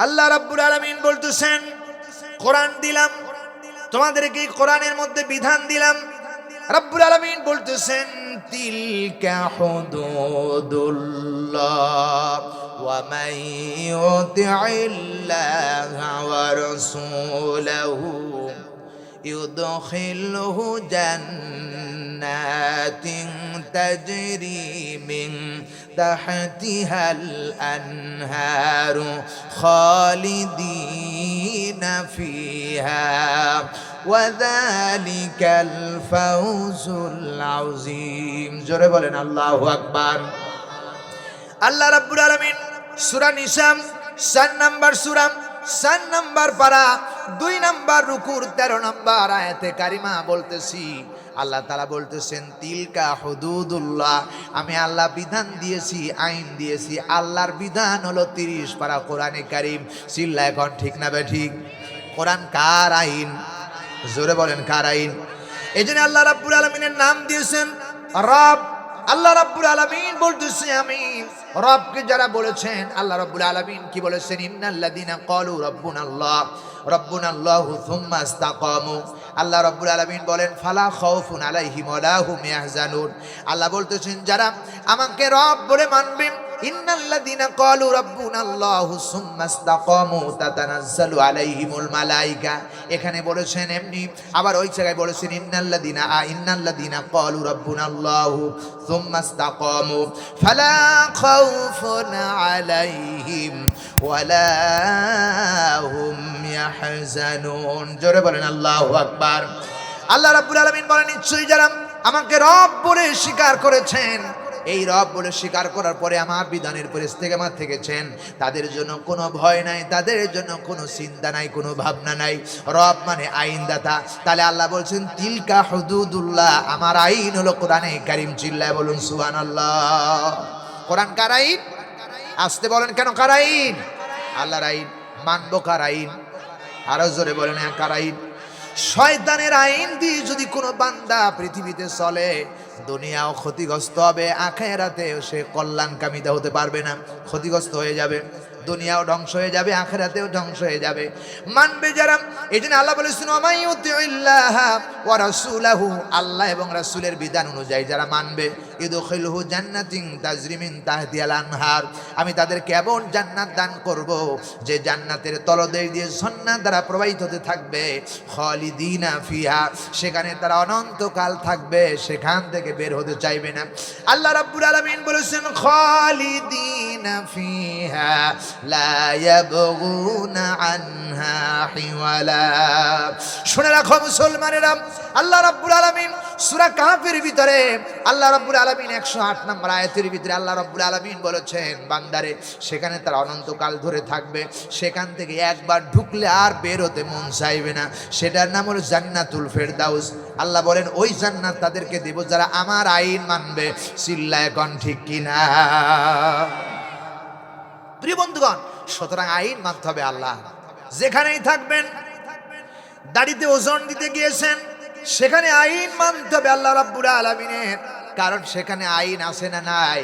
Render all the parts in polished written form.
আল্লাহ রাব্বুল আলামিন বলতেছেন, কোরআন দিলাম তোমাদেরকে, কোরআনের মধ্যে বিধান দিলাম। রাব্বুল আলামিন বলতেছেন, তিলকা হুদুদুল্লাহ ওয়া মান ইউতিইল্লাহা ওয়া রাসূলাহু ইউদখিলহু জান্নাতিন তাজরি মিন তাহতিহাল আনহারু খালিদিনা ফিহা ওয়া যালিকাল ফাওজুল আযীম। জোরে বলেন আল্লাহু আকবার। আল্লাহ রাব্বুল আলামিন সূরা নিসা 4 নাম্বার সূরা 4 নাম্বার পারা 2 নাম্বার রুকুর 13 নাম্বার আয়াতে কারিমা বলতেছি, আল্লাহ তাআলা বলতেছেন, তিলকা হুদুদুল্লাহ, আমি আল্লাহ বিধান দিয়েছি, আইন দিয়েছি। আল্লাহর বিধান হলো 30 পারা কোরআনে কারীম। চিল্লা এখন ঠিক না বে ঠিক? কোরআন কার আইন? জোরে বলেন কার আইন? এইজন্য আল্লাহ রাব্বুল আলামিনের নাম দিয়েছেন রব। আল্লাহ রাব্বুল আলামিন বলতেছে, আমি রবকে যারা বলেছেন, আল্লাহ রাব্বুল আলামিন কি বলেছেন? ইন্নাল্লাযীনা ক্বালু রাব্বুনাল্লাহ রাব্বুনাল্লাহু সুম্মা ইসতাকামু। আল্লাহ রাব্বুল আলামিন বলেন, ফালা খাউফুন আলাইহিম ওয়ালা হুম ইয়াহজানুন। আল্লাহ বলতেছেন, যারা আমাকে রব বলে মানবে, ইন্নাল্লাযীনা ক্বালু রাব্বুনাল্লাহু সুম্মা ইসতাকামু তাতানাজ্জালু আলাইহিমুল মালায়েকা। এখানে বলেছেন এমনি, আবার ওই জায়গায় বলেছেন ইন্নাল্লাযীনা ক্বালু রাব্বুনাল্লাহু সুম্মা ইসতাকামু ফালা খাউফুন আলাইহিম ওয়ালা হুম ইয়াহজানুন। জোরে বলেন আল্লাহু আকবার। আল্লাহ রাব্বুল আলামিন বলেন, নিশ্চয়ই যারা আমাকে রব বলে স্বীকার করেছেন, এই রব বলে স্বীকার করার পরে আমার বিধানের পরে ইস্তেকামাত থেকেছেন, তাদের জন্য কোনো ভয় নাই, তাদের জন্য কোনো চিন্তা নাই, কোনো ভাবনা নাই। রব মানে আইনদাতা। তাহলে আল্লাহ বলছেন, তিলকা হুদুদুল্লাহ, আমার আইন হলো কোরআনে কারীম। চিল্লায় বলুন সুবহানাল্লাহ। কোরআন কার আইন? আসতে বলেন কেন কার আইন? আল্লাহর আইন। মানবো কার আইন? আরো জোরে বলেন কার আইন? শয়তানের আইন দিয়ে যদি কোনো বান্দা পৃথিবীতে চলে, দুনিয়াও ক্ষতিগ্রস্ত হবে, আখিরাতেও সে কল্যাণকামিতা হতে পারবে না, ক্ষতিগ্রস্ত হয়ে যাবে। দুনিয়াও ধ্বংস হয়ে যাবে, আখিরাতেও ধ্বংস হয়ে যাবে। মানবে যারা, এইজন্য আল্লাহ বলেছেন, ওয়া ইউতিইল্লাহা ওয়া রাসূলাহু, আল্লাহ এবং রাসূলের বিধান অনুযায়ী যারা মানবে, ইদখিলহু জান্নাতিন তাজরি মিন তাহতিহাল আনহার, আমি তাদেরকে এমন জান্নাত দান করব যে জান্নাতের তলদেশ দিয়ে ঝর্ণা দ্বারা প্রবাহিত হতে থাকবে, খালিদিনা ফিহা, সেখানে তারা অনন্তকাল থাকবে, সেখান থেকে বের হতে চাইবে না। আল্লাহ রাব্বুল আলামিন বলেছেন, খালিদিনা ফিহা লা ইয়াবগুনা আনহা হিওয়ালা। শুনে রাখো মুসলমানেরা, আল্লাহ রাব্বুল আলামিন সূরা কাহফের ভিতরে, আল্লাহ রাব্বুল আলামিন 108 নম্বর আয়াতের ভিতরে আল্লাহ রাব্বুল আলামিন বলেছেন, বান্দারে সেখানে তারা অনন্তকাল ধরে থাকবে, সেখান থেকে একবার ঢুকলে আর বের হতে মন চাইবে না। সেটার নাম হলো জান্নাতুল ফেরদাউস। আল্লাহ বলেন, ওই জান্নাত তাদেরকে দেব যারা আমার আইন মানবে। চিল্লায় এখন ঠিক কিনা? প্রিয় বন্ধুগণ, সুতরাং আইন মানতে হবে আল্লাহ। যেখানেই থাকবেন, দাড়িতে ওজন দিতে গিয়েছেন, সেখানে আইন মানতে হবে আল্লাহ রাব্বুল আলামিনের, কারণ সেখানে আইন আছে না নাই?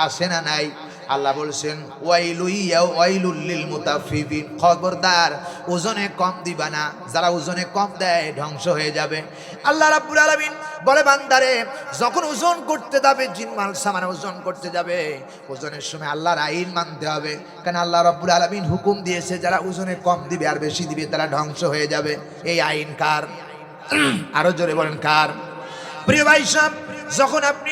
আছে না নাই? আল্লাহ বলছেন, ওয়াইলুল লিল মুতাফফিফিন, খবরদার ওজনে কম দিবা না, যারা ওজনে কম দেয় ধ্বংস হয়ে যাবে। আল্লাহ রাব্বুল আলামিন বলে, বান্দারে যখন ওজন করতে যাবে, জিনমাল সামান ওজন করতে যাবে, ওজনের সময় আল্লাহর আইন মানতে হবে। কারণ আল্লাহ রাব্বুল আলামিন হুকুম দিয়েছে, যারা ওজনে কম দিবে আর বেশি দিবে তারা ধ্বংস হয়ে যাবে। এই আইন কার? আরো জোরে বলেন কার? প্রিয় ভাই সাহেব, যখন আপনি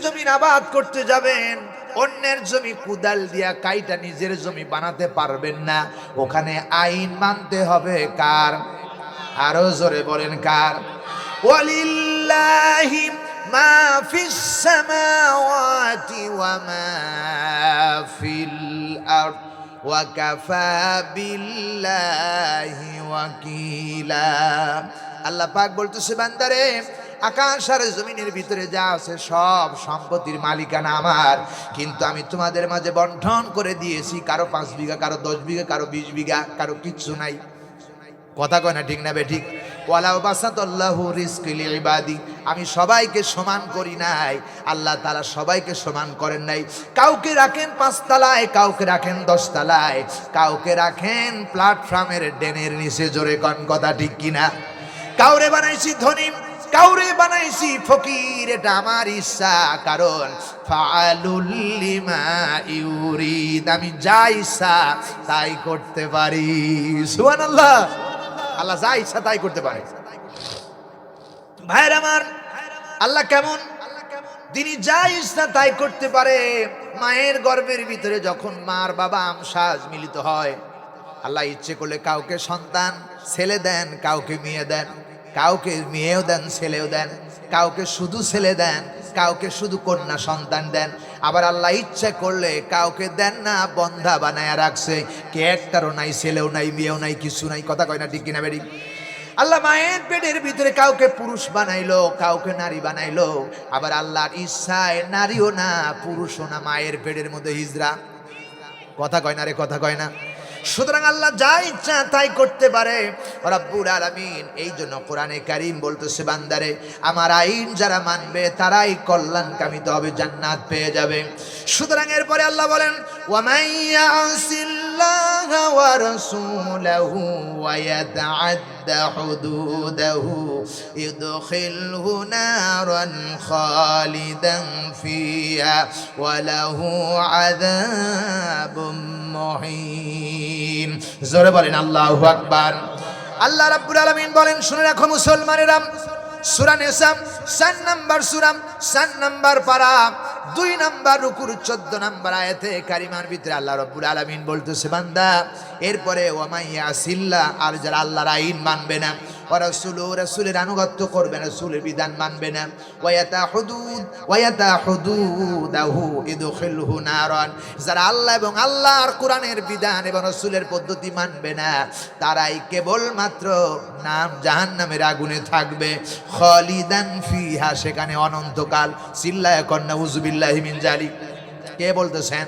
জমিন আবাদ করতে যাবেন, অন্যের জমি কুদাল দিয়া কাইটা নিজের জমি বানাতে পারবেন না, ওখানে আইন মানতে হবে কার? আরো জোরে বলেন কার? ওয়ালিল্লাহি মা ফিস সামাওয়াতি ওয়া মা ফিল আরদ ওয়া কাফা বিল্লাহি ওয়াকিলা। আল্লাহ পাক বলতেছে, বান্দারে আকাশ আর জমিনের ভিতরে যা আছে সব সম্পত্তির মালিকানা আমার, কিন্তু আমি তোমাদের মাঝে বন্টন করে দিয়েছি। কারো 5 বিঘা, কারো 10 বিঘা, কারো 20 বিঘা, কারো কিচ্ছু নাই। কথা কয় না ঠিক না বে ঠিক? ওয়ালাউ বাসাতাল্লাহু রিজকি লিইবাদি, আমি সবাইকে সমান করি নাই, আল্লাহ তাআলা সবাইকে সমান করেন নাই। কাউকে রাখেন 5 তলায়, কাউকে রাখেন 10 তলায়, কাউকে রাখেন প্ল্যাটফর্মের ডেনের নিচে। জোরে কোন কথা ঠিক কিনা? কাউরে বানাইছি ধনী, কাউরে বানাইছি ফকির, এটা আমার ইচ্ছা। কারণ ফাআলুল লিমা ইউরিদ, আমি যা ইচ্ছা তাই করতে পারি। সুবহানাল্লাহ, আল্লাহ যা ইচ্ছা তাই করতে পারে। ভাইরা আমার, আল্লাহ কেমন? তিনি যা ইচ্ছা তাই করতে পারে। মায়ের গর্ভের ভিতরে যখন মার বাবা আমসাজ মিলিত হয়, আল্লাহ ইচ্ছে করলে কাউকে সন্তান ছেলে দেন, কাউকে মেয়ে দেন, কাউকে মেয়েও দেন ছেলেও দেন, কাউকে শুধু ছেলে দেন, কাউকে শুধু কন্যা সন্তান দেন। আবার আল্লাহ ইচ্ছে করলে কাউকে দেন না, বন্ধা বানায় রাখছে, কে একটারও নাই, ছেলেও নাই, মেয়েও নাই, কিছু নাই। কথা কয় না ঠিক কিনা বেরি? আল্লাহ মায়ের পেটের ভিতরে কাউকে পুরুষ বানাইলো, কাউকে নারী বানাইলো। আবার আল্লাহর ইচ্ছায় নারীও না, পুরুষও না, মায়ের পেটের মধ্যে হিজরা। কথা কয় না রে, কথা কয় না? সুতরাং আল্লাহ যা ইচ্ছা তাই করতে পারে রব্বুল আলামিন। এই জন্য কোরআনে কারীম বলতেছে, বান্দারে আমার আইন যারা মানবে তারাই কল্যাণকামিত হবে, জান্নাত পেয়ে যাবে। সুতরাং এরপরে আল্লাহ বলেন, ওয়া মাইয়াসিল্লাহা ওয়া রাসূলাহু ওয়া ইয়াতাআদ্দা হুদুদাহু ইদখিলহু নারান খালিদান ফিহা ওয়া লাহু আযাবুম মুহিন। জোরে বলেন আল্লাহু আকবার। আল্লাহ রাব্বুল আলামিন বলেন, শুনে রাখো মুসলমানেরা, সূরা নিসা 4 নাম্বার সূরা, 4 নাম্বার পারা, 2 নাম্বার রুকুর 14 নাম্বার আয়াতে কারিমার ভিতরে আল্লাহ রাব্বুল আলামিন বলতেছে, বান্দা এরপরে ওয়া মাইয়াসিল্লাহ, আর যারা আল্লাহর আইন মানবে না, ওয়া রাসূলু, রাসূলের আনুগত্য করবে না, রাসূলের বিধান মানবে না, ওয়া ইয়াতা হুদুদাহু ইদখিলহু নারান, যারা আল্লাহ এবং আল্লাহর কোরআনের বিধান এবং রাসূলের পদ্ধতি মানবে না, তারাই কেবলমাত্র নাম জাহান্নামের আগুনে থাকবে, খালিদান ফিহা, সেখানে অনন্তকাল। চিল্লায়া কর নাউযুবিল্লাহি মিন যালিক। কে বলতেছেন?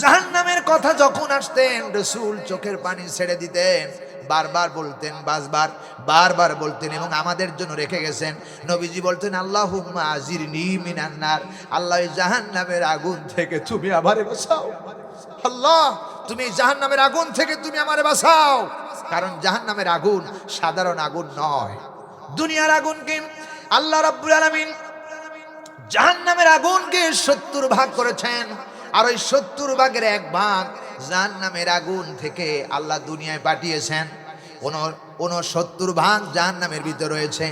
জাহান্নামের কথা যখন আসতেন রাসূল চোখের পানি ছেড়ে দিতেন, বারবার বলতেন, বারবার বলতেন, এবং আমাদের জন্য রেখে গেছেন। নবীজি বলতেন, আল্লাহুম্মা আজিরনি মিনান নার, আল্লাহ জাহান্নামের আগুন থেকে তুমি আমারে বাঁচাও। আল্লাহ তুমি জাহান্নামের আগুন থেকে তুমি আমারে বাঁচাও। কারণ জাহান্নামের আগুন সাধারণ আগুন নয়, দুনিয়ার আগুনকে আল্লাহ রাব্বুল আলামিন জাহান্নামের আগুনকে 70 ভাগ করেছেন, আর ওই 70 ভাগের 1 ভাগ জাহান্নামের আগুন থেকে আল্লাহ দুনিয়ায় পাঠিয়েছেন। 69 ভাগ জাহান্নামের ভিতরে রয়েছে।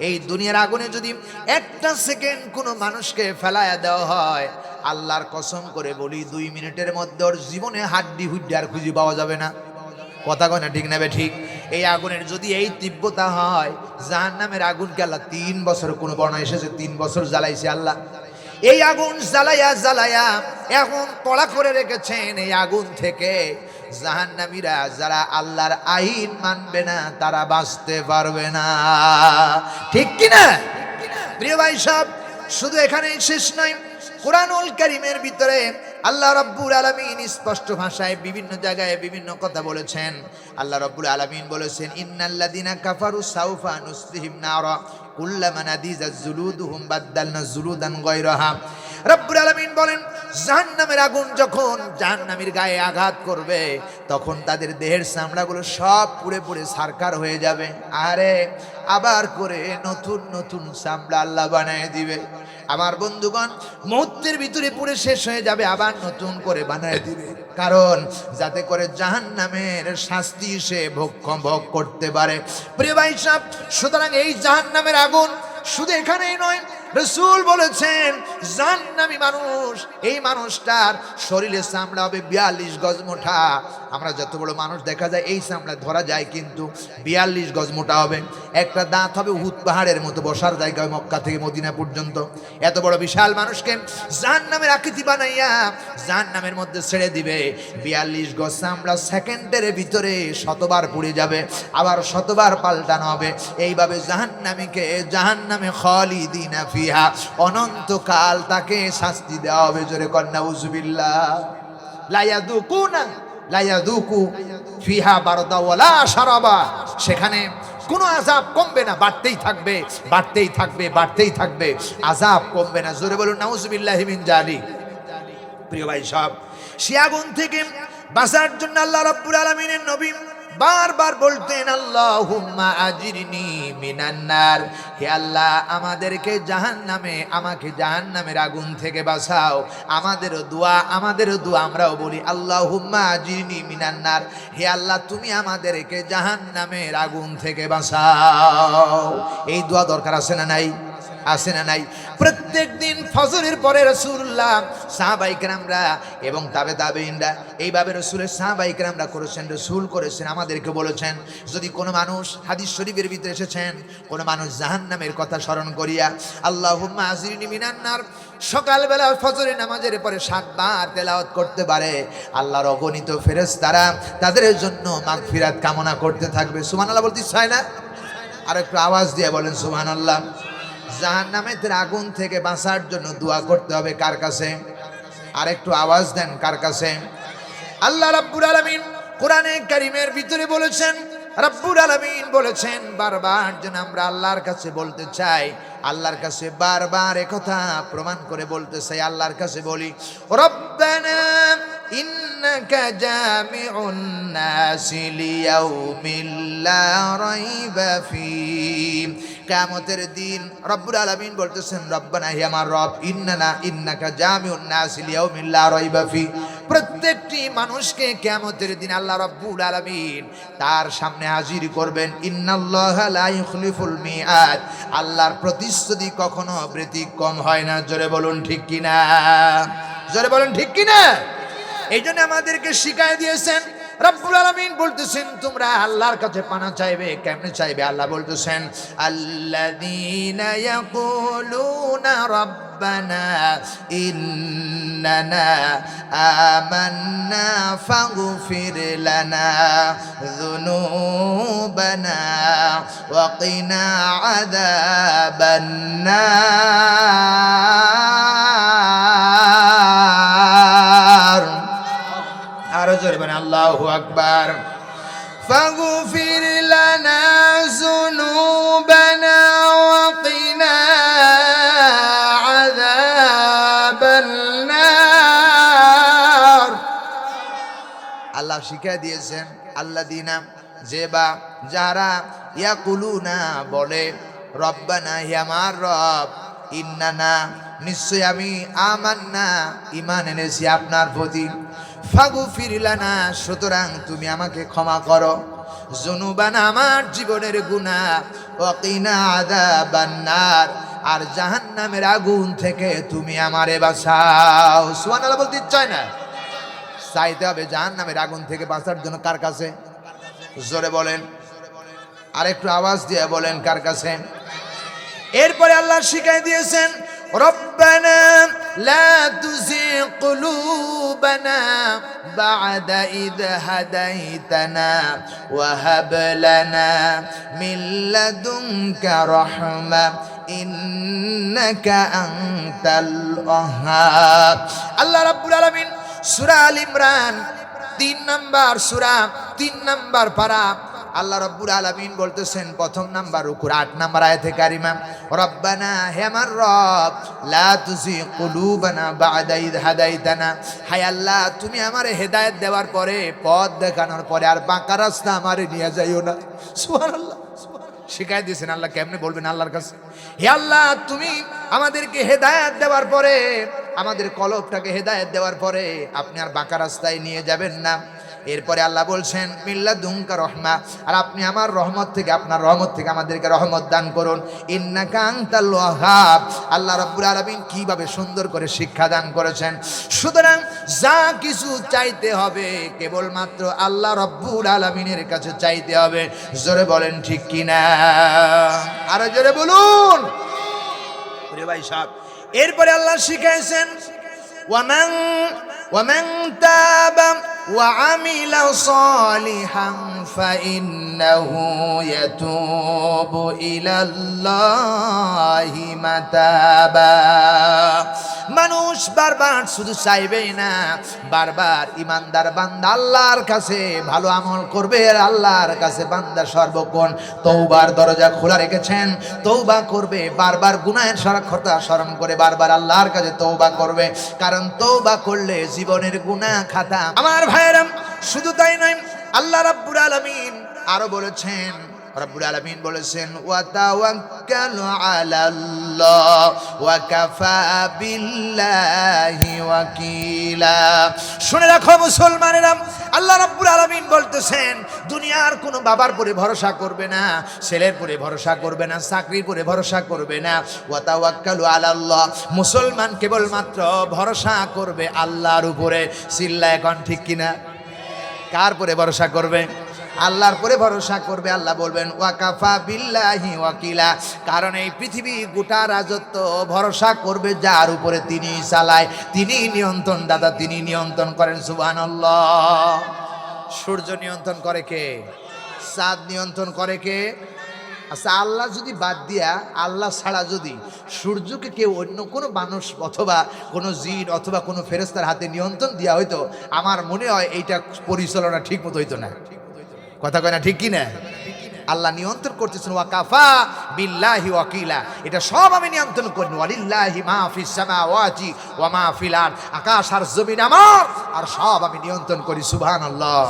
এই দুনিয়ার আগুনে যদি একটা সেকেন্ড কোনো মানুষকে ফেলায়া দেওয়া হয়, আল্লাহর কসম করে বলি 2 মিনিটের মধ্যে ওর জীবনে হাড্ডি হুড্ডি আর খুঁজে পাওয়া যাবে না। কথা কয় না ঠিক না বে ঠিক? এই আগুনের যদি এই তীব্রতা হয়, জাহান্নামের আগুনকে আল্লাহ 3 বছর, কোন বর্ণনা এসেছে 3 বছর জ্বালাইছে আল্লাহ। এই আগুন জ্বালায়া জ্বালায়া এখন কড়া করে রেখেছেন। এই আগুন থেকে জাহান্নামীরা, যারা আল্লাহর আইন মানবে না, তারা বাঁচতে পারবে না। ঠিক কিনা প্রিয় ভাই সব? শুধু এখানেই শেষ নয়, কুরআনুল কারীমের ভিতরে আল্লাহ রাব্বুল আলামিন স্পষ্ট ভাষায় বিভিন্ন জায়গায় বিভিন্ন কথা বলেছেন। আল্লাহ রাব্বুল আলামিন বলেছেন, ইন্নাল্লাযিনা কাফারু সাউফা নুসলিহিম নারা কুল্লামা নাদিজাত জুলুদুহুম বাদদালনা জুলুদান গায়রাহা। রাব্বুল আলামিন বলেন, জাহান্নামের আগুন যখন জাহান্নামীর গায়ে আঘাত করবে, তখন তাদের দেহের চামড়াগুলো সব পুড়ে পুড়ে ছারখার হয়ে যাবে। আরে আবার করে নতুন নতুন চামড়া আল্লাহ বানায় দিবে। আমার বন্ধুগণ, মুহূর্তের ভিতরে পুড়ে শেষ হয়ে যাবে, আবার নতুন করে বানায় দিবে। কারণ যাতে করে জাহান্নামের শাস্তি সে ভোগ করতে পারে। প্রিয় ভাই সাহেব, সুতরাং এই জাহান্নামের আগুন শুধু এখানেই নয়, রাসূল বলেছেন জাহান্নামী মানুষ, এই মানুষটার শরীরের চামড়া হবে 42 গজ মোটা। আমরা যত বড় মানুষ দেখা যায় এই চামড়া ধরা যায়, কিন্তু 42 গজ মোটা হবে। একটা দাঁত হবে উহুদ পাহাড়ের মতো, বসার জায়গা হয় মক্কা থেকে মদিনা পর্যন্ত। এত বড় বিশাল মানুষকে জাহান্নামের আকৃতি বানাইয়া জাহান্নামের মধ্যে ছেড়ে দিবে। 42 গজ চামড়া সেকেন্ডের ভিতরে 100বার পুড়ে যাবে, আবার 100বার পাল্টানো হবে। এইভাবে জাহান্নামীকে জাহান্নামে খালিদিনা ফিহা, অনন্তকাল তাকে শাস্তি দেওয়া হবে। জোরে কন্যা নাউযুবিল্লাহ। লা ইয়াযুকু ফিহা বারদা ওয়ালা শারাবা, সেখানে কোনো আযাব কমবে না, বাড়তেই থাকবে, বাড়তেই থাকবে, বাড়তেই থাকবে, আযাব কমবে না। জোরে বলুন নাউযুবিল্লাহি মিন যালিক। প্রিয় ভাই সব, সে আগুন থেকে বাঁচার জন্য আল্লাহ রাব্বুল আলামিনের নবী বারবার বলতেন আল্লাহুম্মা আজিরনি মিনান নার, হে আল্লাহ আমাদেরকে জাহান্নামে, আমাকে জাহান্নামের আগুন থেকে বাঁচাও। আমাদেরও দোয়া আমরাও বলি আল্লাহুম্মা আজিরনি মিনান নার, হে আল্লাহ তুমি আমাদেরকে জাহান্নামের আগুন থেকে বাঁচাও। এই দোয়া দরকার আছে না নাই? আছে না নাই? প্রত্যেক দিন ফজরের পরে রাসূলুল্লাহ, সাহাবায়ে কেরামরা এবং তাবেঈনরা এইভাবে রাসূলের সাহাবায়ে কেরামরা করেছেন, রাসূল করেছেন, আমাদেরকে বলেছেন যদি কোনো মানুষ, হাদিস শরীফের ভিতরে এসেছেন, কোনো মানুষ জাহান্নামের কথা স্মরণ করিয়া আল্লাহুম্মা আজিরনি মিনান নার সকালবেলা ফজরের নামাজের পরে 7 বার তেলাওয়াত করতে পারে, আল্লাহর অগণিত ফেরেশতারা তাদের জন্য মাগফিরাত কামনা করতে থাকবে। সুবহানাল্লাহ বলতে চায় না? আর একটু আওয়াজ দিয়ে বলেন সুবহানাল্লাহ। জাহান্নামের আগুন থেকে বাঁচার জন্য দোয়া করতে হবে কার কাছে? আর একটু আওয়াজ দেন, কার কাছে? আল্লাহ রাব্বুল আলামিন কোরআনে কারীমের ভিতরে বলেছেন, রাব্বুল আলামিন বলেছেন বারবার যেন আমরা আল্লাহর কাছে বলতে চাই, আল্লাহর কাছে বারবার একথা প্রমাণ করে বলতে চাই। আল্লাহর কাছে বলি রব্বানা ইন্নাকা জামিউন নাসি লিয়াউমিল লা রাইবা ফী। কিয়ামতের দিন রব্বুল আলামিন বলতেছেন রব্বানা, হে আমার রব, ইন্নাকা জামিউন নাসি লিয়াউমিল লা রাইবা ফী, প্রত্যেকটি মানুষকে কিয়ামতের দিন আল্লাহ রাব্বুল আলামিন তার সামনে হাজির করবেন। ইন্নাল্লাহা লা ইখলিফুল মিআদ, আল্লাহর প্রতিশ্রুতি কখনো ব্যতিক্রম হয় না। জোরে বলুন ঠিক কিনা? জোরে বলুন ঠিক কিনা? এই জন্য আমাদেরকে শিখাই দিয়েছেন রব্বুল আলামিন, বলতেছেন তোমরা আল্লাহর কাছে পানা চাইবে। কেমনে চাইবে? আল্লাহ বলতেছেন আল্লাযীনা ইয়াকুলুনা রব্বানা ইন্নানা আমান্না ফাগফির লানা যুনুবানা ওয়া কিনা আযাবান নার। আরো জোরে বলেন আল্লাহু আকবার। ফাগফির লানা যুনুবানা ওয়া কিনা আযাবান নার। আল্লাহ শিক্ষা দিয়েছেন আল্লাযীনা, যে বা যারা ইয়াকুলুনা বলে রব্বানা, হে আমার রব, ইন্নানা নিশ্চয় আমি, আমান্না ঈমান এনেছি আপনার প্রতি, ফাগফির লানা সুতরাং তুমি আমাকে ক্ষমা করো, যুনুবানা আমার জীবনের গুনাহ, ওয়া কিনা আযাবান নার আর জাহান্নামের আগুন থেকে তুমি আমারে বাঁচাও। সুবহানাল্লাহ বলতে ইচ্ছা হয় না? চাইতে হবে জাহান্নামের আগুন থেকে বাঁচার জন্য কার কাছে? জোরে বলেন, আর একটু আওয়াজ দিয়ে বলেন কার কাছে? এরপরে আল্লাহ শিখাই দিয়েছেন রব্বানা লা তুযিগ কুলুবানা বা'দা ইদ হাদাইতানা ওয়া হাব লানা মিন লাদুনকা রাহমা ইন্নাকা আনতাল ওয়াহ্হাব। আল্লাহ রাব্বুল আলামিন সূরা আল ইমরান 3 নম্বর সূরা 3 নম্বর পারা আল্লাহ রাব্বুল আলামিন বলতেছেন প্রথম নাম্বার রুকুর 8 নম্বর আয়াতে কারিমা, রব্বানা হে আমার রব, লা তুযিগ কুলুবানা বা'দা ইদ হাদাইতানা, হায় আল্লাহ তুমি আমারে হেদায়েত দেওয়ার পরে, পথ দেখানোর পরে আর বাঁকা রাস্তা আমারে নিয়ে যাইও না। সুবহানাল্লাহ শিখাই দিয়েছেন আল্লাহ। কেমনে বলবেন আল্লাহর কাছে? হে আল্লাহ তুমি আমাদেরকে হেদায়েত দেওয়ার পরে, আমাদের কলবটাকে হেদায়েত দেওয়ার পরে আপনি আর বাঁকা রাস্তায় নিয়ে যাবেন না। এরপরে আল্লাহ বলছেন মিল্লাদুনকা রহমা, আর আপনি আমার রহমত থেকে, আপনার রহমত থেকে আমাদেরকে রহমত দান করুন। ইন্নাকা আনতাল ওয়াহ্হাব। আল্লাহ রাব্বুল আলামিন কিভাবে সুন্দর করে শিক্ষা দান করেছেন। সুতরাং যা কিছু চাইতে হবে কেবলমাত্র আল্লাহ রাব্বুল আলামিনের কাছে চাইতে হবে। জোরে বলেন ঠিক কিনা? আরো জোরে বলুন। ওরে ভাই সাহেব, এরপরে আল্লাহ শিখাইছেন ওয়ামান তাবা وعمل صالحا فإنه يتوب إلى الله متابا মানুষ বারবার শুধু চাইবেই না, বারবার ইমানদার বান্দা আল্লাহর কাছে ভালো আমল করবে আর আল্লাহর কাছে বান্দা সর্বক্ষণ তওবার দরজা খোলা রেখেছেন, তওবা করবে, বারবার গুনাহের কথা স্মরণ করে বারবার আল্লাহর কাছে তওবা করবে, কারণ তওবা করলে জীবনের গুনাহ খাতা। আমার ভাইরা শুধু তাই নয়, আল্লাহ রাব্বুল আলামিন আরো বলেছেন, রব্বুল আলামিন বলেছেন ওয়া তাওয়াক্কালু আলাল্লাহ ওয়া কাফা বিল্লাহি ওয়াকিলা। শুনে রাখো মুসলমানেরা, আল্লাহ রাব্বুল আলামিন বলতেছেন দুনিয়ার কোনো বাবার পরে ভরসা করবে না, ছেলের পরে ভরসা করবে না, চাকরির পরে ভরসা করবে না। ওয়া তাওয়াক্কালু আলাল্লাহ, মুসলমান কেবলমাত্র ভরসা করবে আল্লাহর উপরে। চিল্লায় এখন ঠিক কিনা? কার পরে ভরসা করবে? আল্লাহর পরে ভরসা করবে। আল্লাহ বলবেন ওয়াকাফা বিল্লাহি ওয়াকিলা, কারণ এই পৃথিবী গোটা রাজত্ব ভরসা করবে যার উপরে তিনি চালায়, তিনি নিয়ন্ত্রণ দাতা, তিনি নিয়ন্ত্রণ করেন। সুবহানাল্লাহ। সূর্য নিয়ন্ত্রণ করে কে? চাঁদ নিয়ন্ত্রণ করে কে? আচ্ছা, আল্লাহ যদি বাদ দিয়া, আল্লাহ ছাড়া যদি সূর্যকে কেউ অন্য কোনো মানুষ অথবা কোনো জিন অথবা কোনো ফেরেশতার হাতে নিয়ন্ত্রণ দেওয়া হইতো, আমার মনে হয় এইটা পরিচালনা ঠিক মতো হইতো না। কথা কয় না ঠিক কি না? আল্লাহ নিয়ন্ত্রণ করতেছেন ওয়াকাফা বিল্লাহি ওয়াকিলা, এটা সব আমি নিয়ন্ত্রণ করি। ওয়ালিল্লাহি মা ফিস সামাওয়াতি ওয়া মা ফিল আরদ, আকাশ আর জমিন আমার, আর সব আমি নিয়ন্ত্রণ করি। সুবহানাল্লাহ।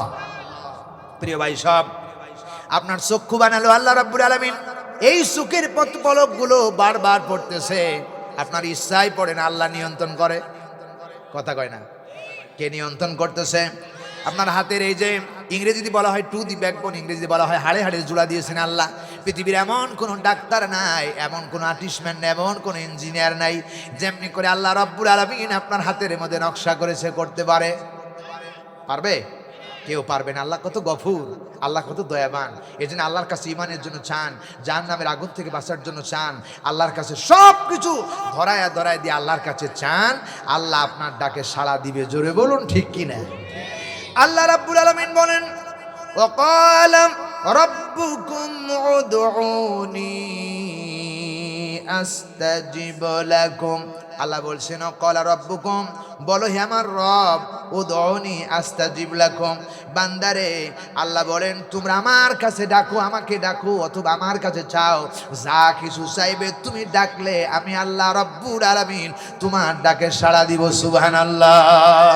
প্রিয় ভাই, সব আপনার চক্ষু বানালো আল্লাহ রাব্বুল আলামিন। এই চোখের পলকগুলো বারবার পড়তেছে, আপনার ইচ্ছায় পড়ে না, আল্লাহ নিয়ন্ত্রণ করে। কথা কয় না? কে নিয়ন্ত্রণ করতেছে? আপনার হাতের এই যে ইংরেজিতে বলা হয় টু দি ব্যাকবোন, ইংরেজিতে বলা হয় হাড়ে হাড়ে জোড়া দিয়েছেন আল্লাহ। পৃথিবীর এমন কোনো ডাক্তার নাই, এমন কোনো আর্টিস্টম্যান নাই, এমন কোনো ইঞ্জিনিয়ার নাই যেমনি করে আল্লাহ রাব্বুল আলামিন আপনার হাতের মধ্যে নকশা করেছে করতে পারে। পারবে? কেউ পারবে না। আল্লাহ কত গফুর, আল্লাহ কত দয়াবান। এই জন্য আল্লাহর কাছে ইমানের জন্য চান, জাহান্নামের আগুন থেকে বাঁচার জন্য চান, আল্লাহর কাছে সব কিছু ধরায়া ধরায় দিয়ে আল্লাহর কাছে চান, আল্লাহ আপনার ডাকে সাড়া দিবে। জোরে বলুন ঠিক কিনা? আল্লাহ রাব্বুল আলামিন বলেন ওয়াকালা রাব্বুকুম উদউনি আস্তাজিব লাকুম। আল্লাহ বলছেন ওয়াকালা রাব্বুকুম, বলো হে আমার রব, উদউনি আস্তাজিব লাকুম। বান্দারে, আল্লাহ বলেন তোমরা আমার কাছে ডাকো, আমাকে ডাকো অথবা আমার কাছে চাও, যা কিছু চাইবে তুমি ডাকলে আমি আল্লাহ রাব্বুল আলামিন তোমার ডাকে সাড়া দিব। সুবহানাল্লাহ।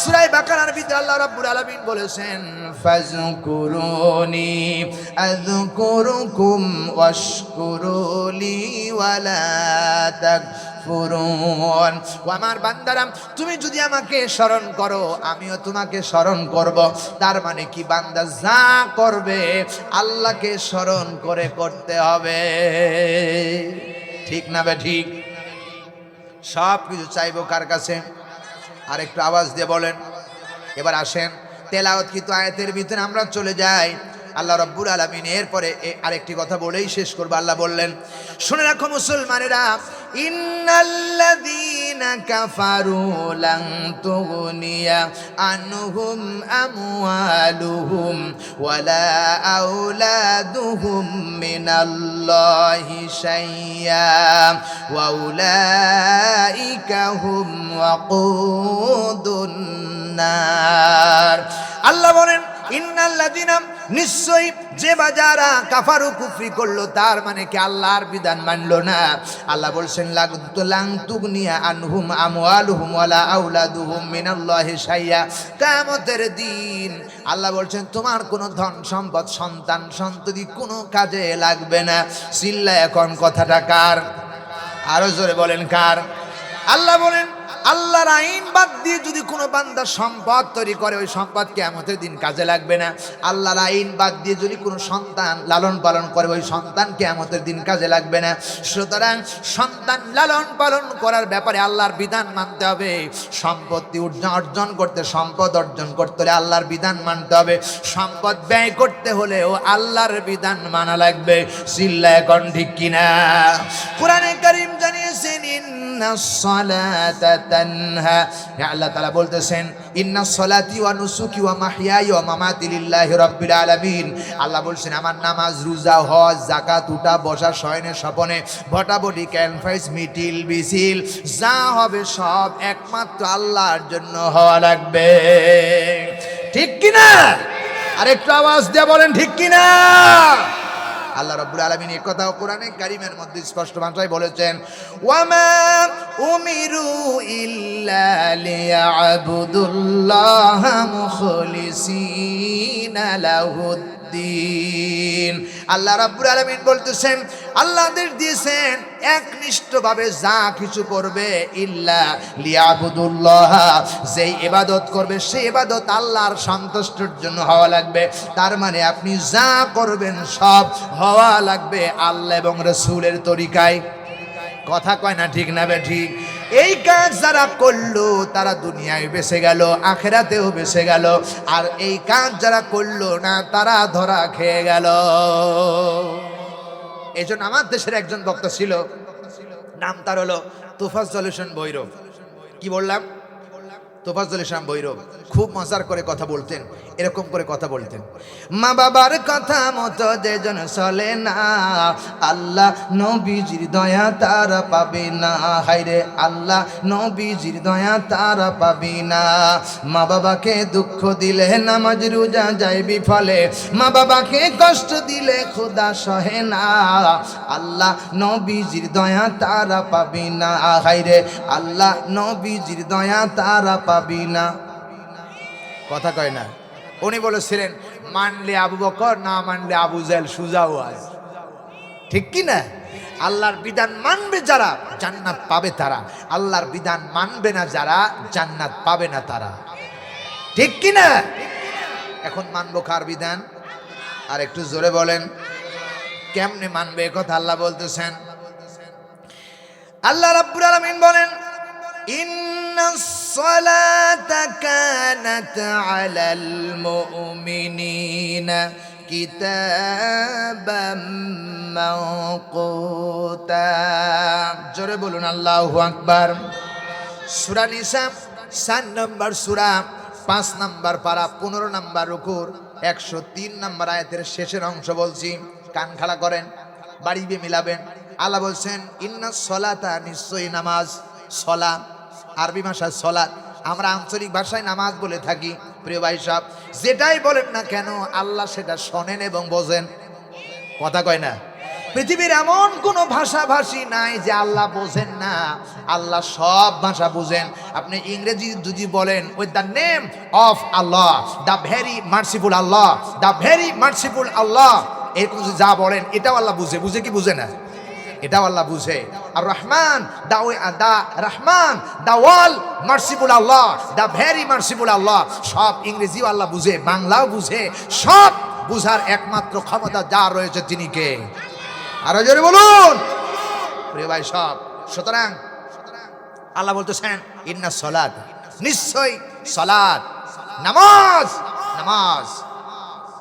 সূরা বাকারার ভিতরে আল্লাহ রাব্বুল আলামিন বলেছেন ফাযকুরুনি আযকুরুকুম ওয়াশকুরুলি ওয়ালা তাকফুরুন। ও আমার বান্দারা, তুমি যদি আমাকে স্মরণ করো আমিও তোমাকে স্মরণ করব। তার মানে কি? বান্দা যা করবে আল্লাহকে স্মরণ করে করতে হবে। ঠিক না বে ঠিক? সব কিছু চাইবো কার কাছে? আর একটু আওয়াজ দিয়ে বলেন। এবার আসেন তেলাওয়াতকৃত আয়াতের ভিতরে আমরা চলে যাই। আল্লাহ রাব্বুল আলামিন এরপরে আরেকটি কথা বলেই শেষ করব। আল্লাহ বললেন, শুনে রাখো মুসলমানেরা, ইন্নাল্লাযীনা কাফারু লান তুগনিয়া আনহুম আমওয়ালুহুম ওয়ালা আওলাদুহুম মিনাল্লাহি শাইয়্যা ওয়া উলাইকা হুম ওয়াকুদুন নার। আল্লাহ বলেন ইন্নাল্লাযীনা, নিশ্চয়ই যে বাজারা কাফারু কুফরি করলো, তার মানে কি আল্লাহর বিধান মানলো না। আল্লাহ বলছেন লাং তুগনিয়া আনহুম আমওয়ালুহুম ওয়ালা আওলাদুহুম মিনাল্লাহি শাইয়্যা। কিয়ামতের দিন আল্লাহ বলছেন তোমার কোনো ধন সম্পদ, সন্তান সন্ততি কোনো কাজে লাগবে না। চিল্লা এখন কথাটা কার? আরো জোরে বলেন কার? আল্লাহ বলেন আল্লাহর আইন বাদ দিয়ে যদি কোনো বান্দা সম্পদ তৈরি করে, ওই সম্পদ কিয়ামতের দিন কাজে লাগবে না। আল্লাহর আইন বাদ দিয়ে যদি কোনো সন্তান লালন পালন করে, ওই সন্তান কিয়ামতের দিন কাজে লাগবে না। সুতরাং সন্তান লালন পালন করার ব্যাপারে আল্লাহর বিধান মানতে হবে। সম্পত্তি অর্জন করতে, সম্পদ অর্জন করতে হলে আল্লাহর বিধান মানতে হবে। সম্পদ ব্যয় করতে হলেও আল্লাহর বিধান মানা লাগবে। চিল্লা এখন ঠিক কিনা? কোরআনে কারীম জানিয়েছেন ইন্নাস সালাতা তানহা। আল্লাহ তাআলা বলতেছেন ইন্নাস সালাতি ওয়া নুসুকি ওয়া মাহইয়ায়া ওয়া মামাতি লিল্লাহি রাব্বিল আলামিন। আল্লাহ বলছেন আমার নামাজ, রোজা, হজ, যাকাত, উঠা বসা, শয়নে স্বপনে, ভটাভটি, ক্যানফাইস, মিটিল বিছিল যা হবে সব একমাত্র আল্লাহর জন্য হওয়া লাগবে। ঠিক কিনা? আরেকটু আওয়াজ দিয়ে বলেন ঠিক কিনা? আল্লাহ রাব্বুল আলামিন এই কথা কোরআনে কারীমের মধ্যে স্পষ্ট ভাষায় বলেছেন, ওয়ামা উমিরু ইল্লা লিয়াবুদুল্লাহা মুখলিসিনা লাহুদ্দিন। আল্লাহ রাব্বুল আলামিন বলতেছেন আল্লাহ আদেশ দিয়েছেন একনিষ্ঠভাবে যা কিছু করবে ইল্লা লিয়াবুদুল্লাহ, যেই ইবাদত করবে সেই ইবাদত আল্লাহর সন্তুষ্টির জন্য হওয়া লাগবে। তার মানে আপনি যা করবেন সব হওয়া লাগবে আল্লাহ এবং রাসূলের তরিকায়। কথা কয় না ঠিক না ঠিক? এই কাজ যারা করলো তারা দুনিয়ায় বেঁচে গেল, আখেরাতেও বেঁচে গেল। আর এই কাজ যারা করলো না তারা ধরা খেয়ে গেল। এই জন্য আমার দেশের একজন বক্তা ছিল, নাম তার হলো তোফাজ্জল হোসেন ভৈরব। কি বললাম? তোফাজ্জল ইসলাম ভৈরব। খুব মজার করে কথা বলতেন, এরকম করে কথা বলতেন, মা বাবার কথা মতো যেজন চলে না, আল্লাহ নবীজির দয়া তারা পাবে না। হায়রে আল্লাহ নবীজির দয়া তারা পাবে না। মা বাবাকে দুঃখ দিলে নামাজ রোজা যায় বিফলে, মা বাবাকে কষ্ট দিলে খোদা সহে না, আল্লাহ নবীজির দয়া তারা পাবে না। হায়রে আল্লাহ নবীজির দয়া তারা পাবি না। কথা কয় না? উনি বলেছিলেন মানলে আবু বকর, না মানলে আবু জাহেল সুজাও আছে। ঠিক কি না? আল্লাহর বিধান মানবে যারা জান্নাত পাবে তারা, আল্লাহর বিধান মানবে না যারা জান্নাত পাবে না তারা। ঠিক কি না? এখন মানবো কার বিধান? আর একটু জোরে বলেন কেমনে মানবে? কথা আল্লাহ বলতেছেন। আল্লাহ রাব্বুল আলামিন বলেন ইন্নাস সালাতা কানাত আলাল মুমিনিনা কিতাবাম মাওকুতা। জোরে বলুন আল্লাহু আকবার। সূরা নিসা 4 নম্বর সূরা, 5 নম্বর পারা, 15 নম্বর রুকুর 103 নম্বর আয়াতের শেষের অংশ বলছি, কান খাড়া করেন, বাড়ি বিয়ে মিলাবেন। আল্লাহ বলছেন ইন্নাস সালাতা, নিশ্চয়ই নামাজ। সলা আরবি ভাষায় সলাত, আমরা আঞ্চলিক ভাষায় নামাজ বলে থাকি। প্রিয় ভাই সাহেব, যেটাই বলেন না কেন আল্লাহ সেটা শোনেন এবং বোঝেন। কথা কয় না? পৃথিবীর এমন কোন ভাষাভাষী নাই যে আল্লাহ বোঝেন না। আল্লাহ সব ভাষা বুঝেন। আপনি ইংরেজি যদি বলেন with the name of Allah, the very merciful Allah, the very merciful Allah, এরকম যা বলেন এটাও আল্লাহ বুঝে। বুঝে কি বুঝে না? এটাও আল্লাহ বুঝে। আর রহমান, দা রহমান, দা ওয়াল merciful Allah, the very merciful Allah, সব ইংরেজিও আল্লাহ বুঝে, বাংলাও বুঝে। সব বুঝার একমাত্র ক্ষমতা যা রয়েছে তিনি কে? আরো জোরে বলুন প্রিয় ভাই সব। সুতরাং আল্লাহ বলতেছেন ইন্নাস সালাত, নিশ্চয়ই সালাত, নামাজ, নামাজ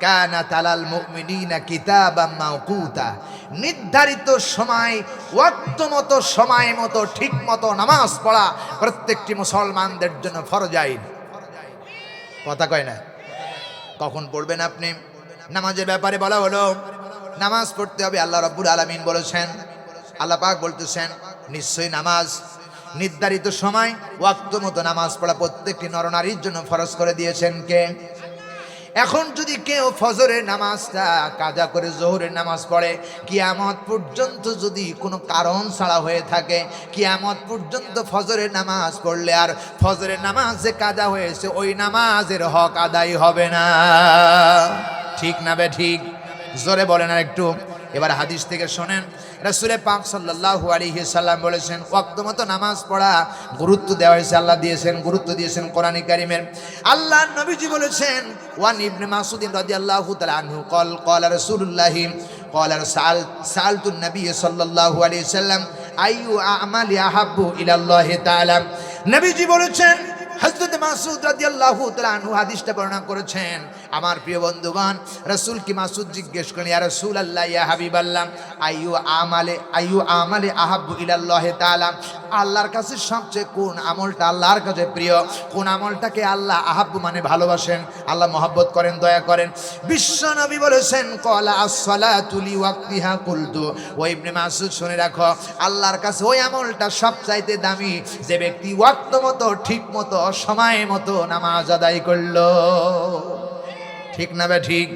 কানাত আলাল মুমিনিনা কিতাবাম মাওকুতা, নির্ধারিত সময়, ওয়াক্ত মতো, সময় মতো, ঠিক মতো নামাজ পড়া প্রত্যেকটি মুসলমানদের জন্য ফরজ আইন। কথা কয় না? কখন পড়বেন আপনি? নামাজের ব্যাপারে বলা হলো নামাজ পড়তে হবে। আল্লাহ রাব্বুল আলামিন বলেছেন, আল্লাহ পাক বলতেছেন নিশ্চয়ই নামাজ, নির্ধারিত সময়, ওয়াক্ত মতো নামাজ পড়া প্রত্যেকটি নরনারীর জন্য ফরজ করে দিয়েছেন কে? এখন যদি কেউ ফজরের নামাজটা কাজা করে জোহরের নামাজ পড়ে, কিয়ামত পর্যন্ত যদি কোনো কারণ ছাড়া হয়ে থাকে, কিয়ামত পর্যন্ত ফজরের নামাজ পড়লে আর ফজরের নামাজ যে কাজা হয়েছে ওই নামাজের হক আদায় হবে না। ঠিক না বে ঠিক? জোরে বলেন আর একটু। এবার হাদিস থেকে শোনেন, রাসূল পাক সাল্লাল্লাহু আলাইহি সাল্লাম বলেছেন ওয়াক্ত মতো নামাজ পড়া গুরুত্ব দেওয়া হয়েছে, আল্লাহ দিয়েছেন, গুরুত্ব দিয়েছেন কোরআনে কারীমের। আল্লাহ নবীজি বলেছেন ওয়ান ইবনে মাসউদ রাদিয়াল্লাহু তাআলা আনহু ক্বালা রাসূলুল্লাহ ক্বালা সাআলতুন নবী সাল্লাল্লাহু আলাইহি সাল্লাম আইয়ু আমালি আহাব্বু ইলাল্লাহি তাআলা। নবীজি বলেছেন হযরত মাসউদ রাদিয়াল্লাহু তাআলা আনহু হাদিসটা বর্ণনা করেছেন। আমার প্রিয় বন্ধুগণ, রাসূল কি মাসউদ জিজ্ঞেস করেন, ইয়া রাসূলুল্লাহ, ইয়া হাবিবাল্লাহ, আইয়ু আমালে আহাব্বু ইলাল্লাহি তাআলা, আল্লাহর কাছে সবচেয়ে কোন আমলটা আল্লাহর কাছে প্রিয়, কোন আমলটাকে আল্লাহ আহাব্বু মানে ভালোবাসেন, আল্লাহ মহব্বত করেন, দয়া করেন? বিশ্ব নবী বলেছেন, ক্বালা আস-সালাতু লিওয়াক্তিহা। কুলতু, ও ইবনে মাসউদ শুনে রাখো, আল্লাহর কাছে ওই আমলটা সবচাইতে দামি যে ব্যক্তি ওয়াক্ত মতো, ঠিক মতো, সময় মতো নামাজ আদায় করলো। ঠিক না বে ঠিক?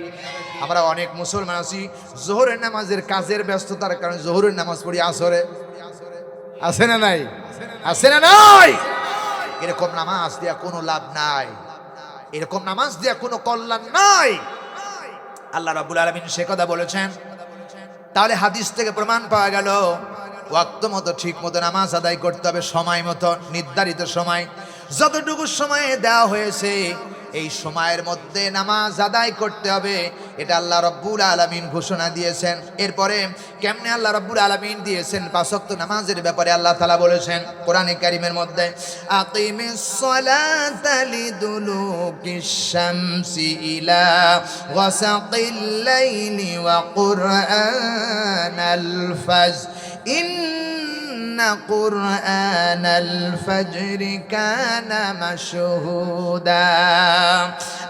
আমরা অনেক মুসলমান আছি, জোহরের নামাজের কাজের ব্যস্ততার কারণে জোহরের নামাজ পড়ি আসরে। আছে না নাই? আছে না নাই? এরকম নামাজ দেয়া কোনো লাভ নাই, এরকম নামাজ দেয়া কোনো কল্যাণ নাই। আল্লাহ রাব্বুল আলামিন সে কথা বলেছেন। তাহলে হাদিস থেকে প্রমাণ পাওয়া গেল ওয়াক্ত মতো, ঠিক মতো নামাজ আদায় করতে হবে, সময় মতো, নির্ধারিত সময়, যতটুকু সময়ে দেওয়া হয়েছে এই সময়ের মধ্যে নামাজ আদায় করতে হবে। এটা আল্লাহ রাব্বুল আলামিন ঘোষণা দিয়েছেন। এরপরে কেমনে আল্লাহ রাব্বুল আলামিন দিয়েছেন? পাঁচ ওয়াক্ত নামাজের ব্যাপারে আল্লাহ তাআলা বলেছেন কোরআনে কারীমের মধ্যে, আকিমিস সালাতা লিদুলুকিশ শামসি ইলা ওয়াসাকিল লাইলি ওয়া কুরআনাল ফাজর ইন্না কুরআনাল ফাজরি কানা মাশহুদা।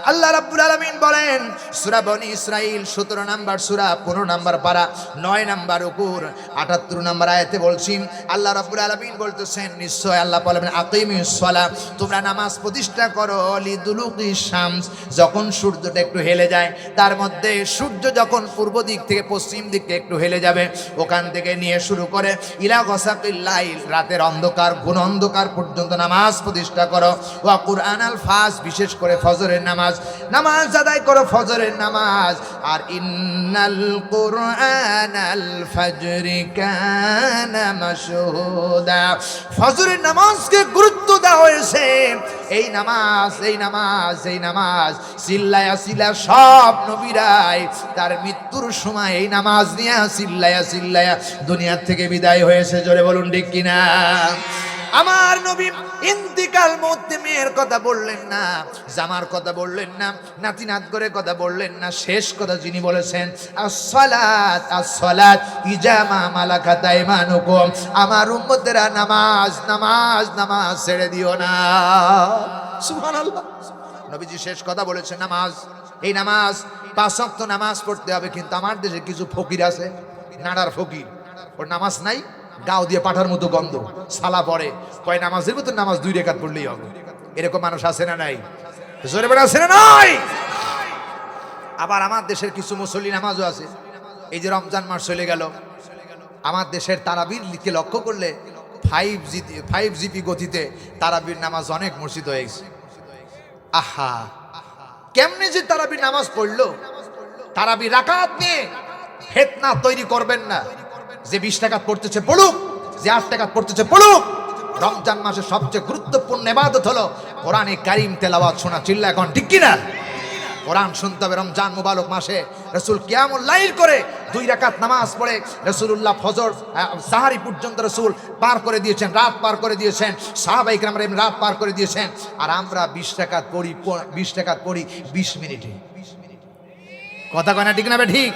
আল্লাহ রাব্বুল আলামিন বলেন সূরা বনী ইসরাঈল 17 নম্বর সূরা 15 নম্বর পারা 9 নম্বর রুকুর 78 নম্বর আয়াতে বলছি, আল্লাহ রাব্বুল আলামিন বলতেছেন, নিশ্চয় আল্লাহ বলেন, আকিমিস সালাত, তোমরা নামাজ প্রতিষ্ঠা করো, লিদুলুকিশ শামস, যখন সূর্যটা একটু হেলে যায়, তার মধ্যে সূর্য যখন পূর্ব দিক থেকে পশ্চিম দিকে একটু হেলে যাবে, ওখান থেকে নিয়ে শুরু করে ইলা গাসাকিল লাইল, রাতের অন্ধকার, ঘন অন্ধকার পর্যন্ত নামাজ প্রতিষ্ঠা করো, ওয়া কুরআনাল ফাজ, বিশেষ করে ফজরের নামাজ আদায় করো, ফজরের নামাজ। আর ইন্নাল কুরআনাল ফাজরি কানা মাশহুদা, ফজরের নামাজকে গুরুত্ব দেওয়া হয়েছে। এই নামাজ চিল্লায়া সব নবীরাই তার মৃত্যুর সময় এই নামাজ নিয়ে চিল্লায়া দুনিয়ার থেকে বিদায় হয়েছে। জোরে বলুন ঠিক কিনা? আমার নবী ইন্তিকাল মধ্যে মেয়ের কথা বললেন না, জামার কথা বললেন না, নাতি নাতগরের কথা বললেন না, শেষ কথা যিনি বলেছেন, আসসালাত ইজামা মালাকাত আইমানুকুম, আমার উম্মতেরা নামাজ ছেড়ে দিও না। সুবহানাল্লাহ, নবীজি শেষ কথা বলেছেন নামাজ। এই নামাজ 5 ওয়াক্ত নামাজ পড়তে হবে। কিন্তু আমার দেশে কিছু ফকির আছে, নাড়ার ফকির, ওর নামাজ নাই, গাও দিয়ে পাঠার মতো গন্ধ, সালা পড়ে, কয় নামাজের মতো নামাজ 2 রাকাত পড়লেই হবে। এরকম মানুষ আছে না নাই? জোরে বলে আছে না নাই? আবার আমার দেশের কিছু মুসল্লি নামাজও আছে। এই যে রমজান মাস চলে গেল, আমার দেশের তারাবির লিখে লক্ষ্য করলে 5G গতিতে তারাবির নামাজ অনেক মসজিদ হয়ে গেছে। আহা, কেমনে যে তারাবির নামাজ পড়লো! তারাবির রাকাত নিয়ে ফিতনা তৈরি করবেন না। যে 20 টাকা পড়তেছে পড়ুক, যে 8 টাকা পড়তেছে পড়ুক। রমজান মাসে সবচেয়ে গুরুত্বপূর্ণ ইবাদত হলো কোরআনে কারীম তেলাওয়াত শোনা। চিল্লা এখন ঠিক কিনা? কোরআন শুনতে হবে। রমজান মুবারক মাসে রাসূল কিয়ামুল লাইল করে 2 রাকাত নামাজ পড়ে রাসূলুল্লাহ ফজর সাহারি পর্যন্ত রাসূল পার করে দিয়েছেন, রাত পার করে দিয়েছেন, সাহাবায়ে কেরামরা রাত পার করে দিয়েছেন। আর আমরা 20 রাকাত পড়ি 20 মিনিটে। কথা কয় না ঠিক না? ঠিক।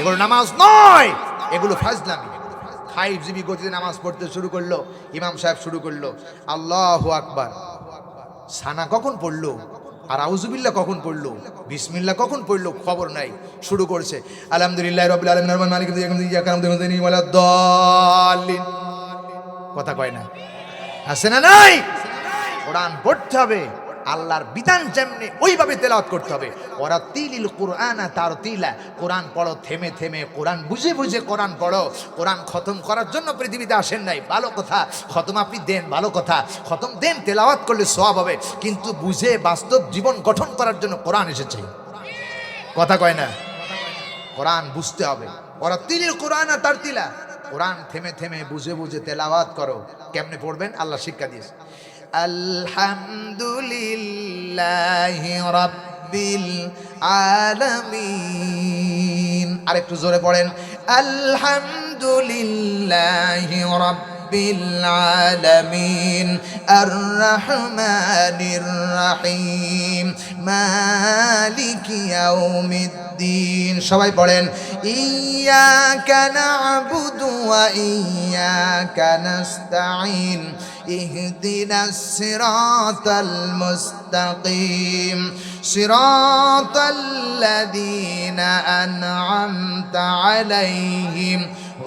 এগুলো নামাজ নয়, এগুলো ফাজলামি। 5GB গতিতে নামাজ পড়তে শুরু করলো, ইমাম সাহেব শুরু করলো আল্লাহু আকবার, সানা কখন পড়লো, আর আউযুবিল্লাহ কখন পড়লো, বিসমিল্লাহ কখন পড়লো, খবর নাই। শুরু করছে আলহামদুলিল্লাহ রাব্বিল আলামিন আর মালিক ইয়াউমিদ্দিন ওয়ালাদ-দাল্লিন। কথা কয় না? আছে না নাই? কোরআন পড়তে হবে, আল্লাহর বিধান যেমনি ওইভাবে তেলাওয়াত করতে হবে। ওয়ারাতিলিল কুরআনা তারতিলা, কোরআন পড়ো থেমে থেমে, কোরআন বুঝে বুঝে কোরআন পড়ো। কোরআন খতম করার জন্য পৃথিবীতে আসেন নাই, ভালো কথা, খতম আপনি দেন, ভালো কথা, খতম দেন, তেলাওয়াত করলে সওয়াব হবে। কিন্তু বুঝে বাস্তব জীবন গঠন করার জন্য কোরআন এসেছে। কথা কয় না? কোরআন বুঝতে হবে। ওয়ারাতিলিল কুরআনা তারতিলা, কোরআন থেমে থেমে বুঝে বুঝে তেলাওয়াত করো। কেমনে পড়বেন আল্লাহ শিক্ষা দিয়েছে। আলহামদুলিল্লাহি রাব্বিল আলামিন। আরেকটু জোরে পড়েন, আলহামদুলিল্লাহি রাব্বিল রব্বিল আলামিন আর রহমানির রহিম মালিকি ইয়াউমিদ্দিন। সবাই পড়েন ইয়াকা না'বুদু ওয়া ইয়াকা নাস্তাঈন ইহদিনাস সিরাতাল মুস্তাকিম সিরাতাল্লাযীনা আন'আমতা আলাইহিম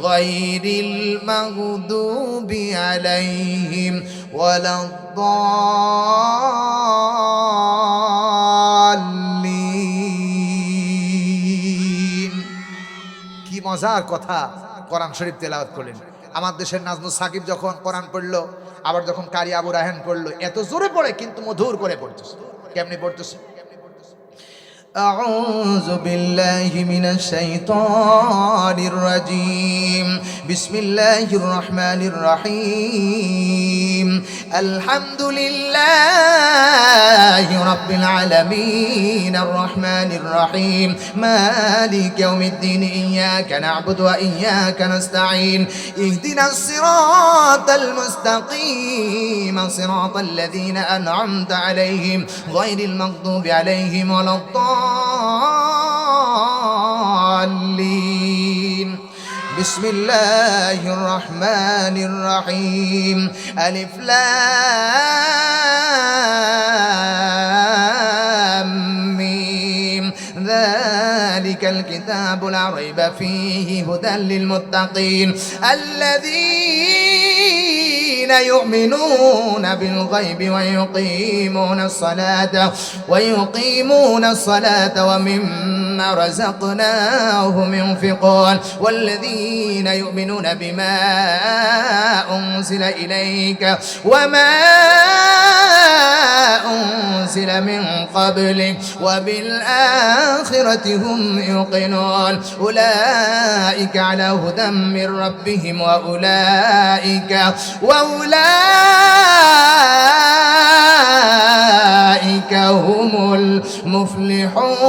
গায়রিল মাগদুবি আলাইহিম ওয়ালাদ-দাল্লিন। কি মজার কথা কোরআন শরীফ তেলাওয়াত করলেন। আমার দেশের নাজমুস সাকিব যখন কোরআন পড়লো, আবার যখন কারি আবু রায়হান পড়লো, এত জোরে পড়ে কিন্তু মধুর করে পড়তেছে। কেমনি পড়তেছে? أعوذ بالله من الشيطان الرجيم بسم الله الرحمن الرحيم الحمد لله رب العالمين الرحمن الرحيم مالك يوم الدين إياك نعبد وإياك نستعين اهدنا الصراط المستقيم صراط الذين أنعمت عليهم غير المغضوب عليهم ولا الضالين بسم الله الرحمن الرحيم ألف لام ميم ذلك الكتاب لا ريب فيه هدى للمتقين الذين يؤمنون بالغيب ويقيمون الصلاة ومما رزقناهم ينفقون والذين يؤمنون بما أنزل إليك وما أنزل من قبلك وبالآخرة هم يوقنون أولئك على هدى من ربهم وأولئك هم المفلحون।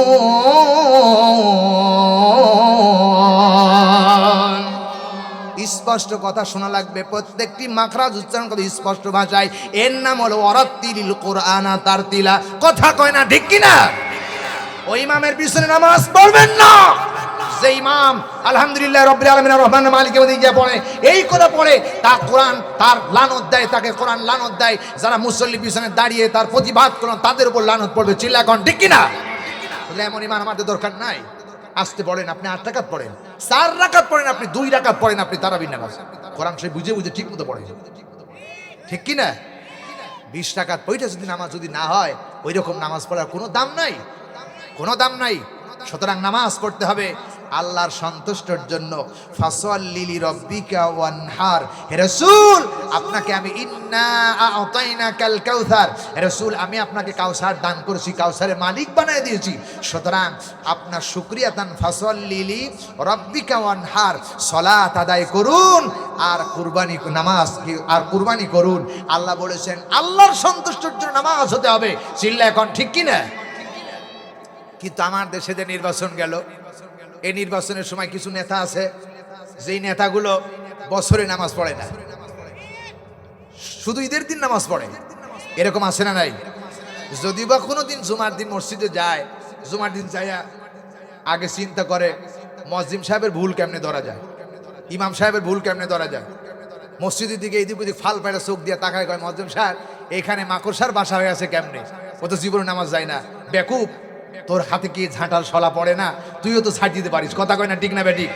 স্পষ্ট কথা শোনা লাগবে, প্রত্যেকটি মাখরাজ উচ্চারণ করে স্পষ্ট ভাষায়। এর নাম হলো ওয়ারাত্তিলিল কুরআনা তারতিলা। কথা কয় না, ঠিক কিনা? ওই ইমামের পিছনে নামাজ পড়বেন না। যে ইমাম আলহামদুলিল্লাহ রাব্বিল আলামিন আর রহমানির মালিক ইয়াউমিদ্দিন গিয়ে পড়ে, এই করে পড়ে, তার কোরআন তার লানত দেয়, তাকে কোরআন লানত দেয়। যারা মুসল্লি পিছনে দাঁড়িয়ে তার প্রতিবাদ করেন তাদের উপর লানত পড়বে। চিল্লা কোন, ঠিক কিনা? এমন ইমান আমাদের দরকার নাই। আসতে পড়েন, আপনি 8 রাকাত পড়েন, 4 রাকাত পড়েন, আপনি 2 রাকাত পড়েন, আপনি তারাবির নামাজ কোরআন শরীফ বুঝে বুঝে ঠিক মতো পড়েন, ঠিক কিনা? 20 রাকাত পড়ে যদি নামাজ যদি না হয়, ওই রকম নামাজ পড়ার কোনো দাম নাই, কোনো দাম নাই। সুতরাং নামাজ পড়তে হবে আল্লাহর সন্তুষ্টির জন্য। ফাসাল্লি লিরাব্বিকা ওয়ানহার। হে রাসূল, আপনাকে আমি ইন্না আ'তাইনাকাল কাউসার, হে রাসূল আমি আপনাকে কাউসার দান করেছি, কাউসারের মালিক বানিয়ে দিয়েছি। সুতরাং আপনার শুকরিয়া দান। ফাসাল্লি লিরাব্বিকা ওয়ানহার, সালাত আদায় করুন আর কুরবানি নামাজ আর কুরবানি করুন। আল্লাহ বলেছেন আল্লাহর সন্তুষ্টির জন্য নামাজ হতে হবে। চিল্লা এখন, ঠিক কিনা? কিন্তু আমার দেশে যে নির্বাচন গেল, এই নির্বাচনের সময় কিছু নেতা আছে, যেই নেতাগুলো বছরে নামাজ পড়ে না, শুধু ঈদের দিন নামাজ পড়ে। এরকম আছে না নাই? যদি বা কোনোদিন জুমার দিন মসজিদে যায়, জুমার দিন যাইয়া আগে চিন্তা করে মুয়াজ্জিম সাহেবের ভুল কেমনে ধরা যায়, ইমাম সাহেবের ভুল কেমনে ধরা যায়। মসজিদের দিকে এদিক ওদিক ফাল পায়রা চোখ দিয়ে তাকায়, কয় মুয়াজ্জিম সাহেব এখানে মাকড়সার বাসা হয়ে আছে কেমনে, ও তো জীবনে নামাজ যায় না। বেকুব, তোর হাতে কি ঝাঁটাল শলা পড়ে না? তুইও তো ছাড় দিতে পারিস। কথা কয় না, ঠিক না বেঠিক?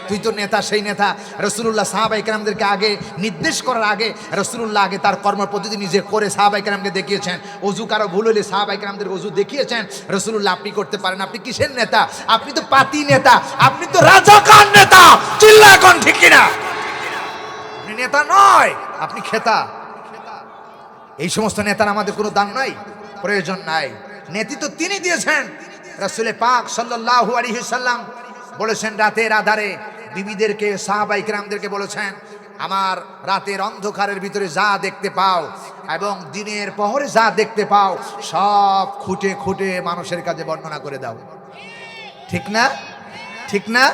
তুই তো নেতা, সেই নেতা। রাসূলুল্লাহ সাহাবায়ে কেরামদেরকে আগে নির্দেশ করার আগে রাসূলুল্লাহ আগে তার কর্ম পদ্ধতি নিজে করে সাহাবায়ে কেরামকে দেখিয়েছেন। ওযু কারো ভুল হলে সাহাবায়ে কেরামদের ওযু দেখিয়েছেন। রাসূলুল্লাহ আপনি করতে পারেন? আপনি কিসের নেতা? আপনি তো পাতি নেতা, আপনি তো রাজাকার নেতা। চিল্লা এখন, ঠিক কিনা? আপনি নেতা নয়, আপনি খেতা। এই সমস্ত নেতার আমাদের কোনো দাম নাই, প্রয়োজন নাই। নেতৃত্ব তিনি দিয়েছেন। রাসূল পাক সাল্লাল্লাহু আলাইহি সাল্লাম বলেছেন, রাতের আধারে বিবিদেরকে, সাহাবায়ে কেরামদেরকে বলেছেন, আমার রাতের অন্ধকারের ভিতরে যা দেখতে পাও এবং দিনের প্রহরে যা দেখতে পাও সব খুঁটে খুঁটে মানুষের কাছে বর্ণনা করে দাও। ঠিক না? ঠিক না?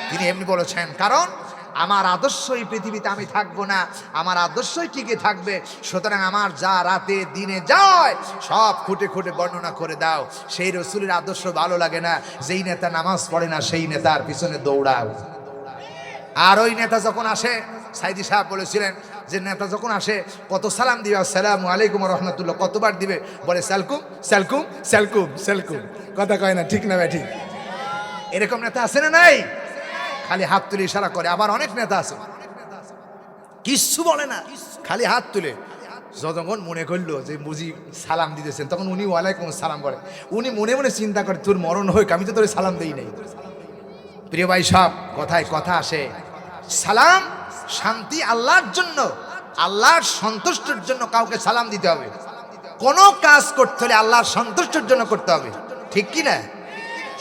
তিনি এমনি বলেছেন, কারণ আমার আদর্শই পৃথিবীতে আমি থাকবো না, আমার আদর্শই টিকে থাকবে। সুতরাং আমার যা রাতে দিনে যায় সব খুঁটে খুঁটে বর্ণনা করে দাও। সেই রসুলের আদর্শ ভালো লাগে না, যেই নেতা নামাজ পড়ে না সেই নেতার পিছনে দৌড়াও। আর ওই নেতা যখন আসে, সাইদি সাহেব বলেছিলেন যে নেতা যখন আসে কত সালাম দিবে, আসসালামু আলাইকুম রহমতুল্লাহ, কতবার দিবে? বলে সালকুম সালকুম সালকুম সালকুম। কথা কয় না, ঠিক না ভাই? ঠিক। এরকম নেতা আছে না নাই? খালি হাত তুলে ইশারা করে। আবার অনেক নেতা আছে কিচ্ছু বলে না, খালি হাত তুলে। যতক্ষণ মনে করলো যে বুঝি সালাম দিতেছেন, তখন উনি ওয়ালাইকুম সালাম করে। উনি মনে মনে চিন্তা করে তোর মরণ হোক, আমি তো তোর সালাম দেই নাই। প্রিয় ভাই সব, কথায় কথা আসে, সালাম শান্তি আল্লাহর জন্য, আল্লাহর সন্তুষ্টির জন্য কাউকে সালাম দিতে হবে। কোনো কাজ করতে হলে আল্লাহর সন্তুষ্টির জন্য করতে হবে, ঠিক কি না?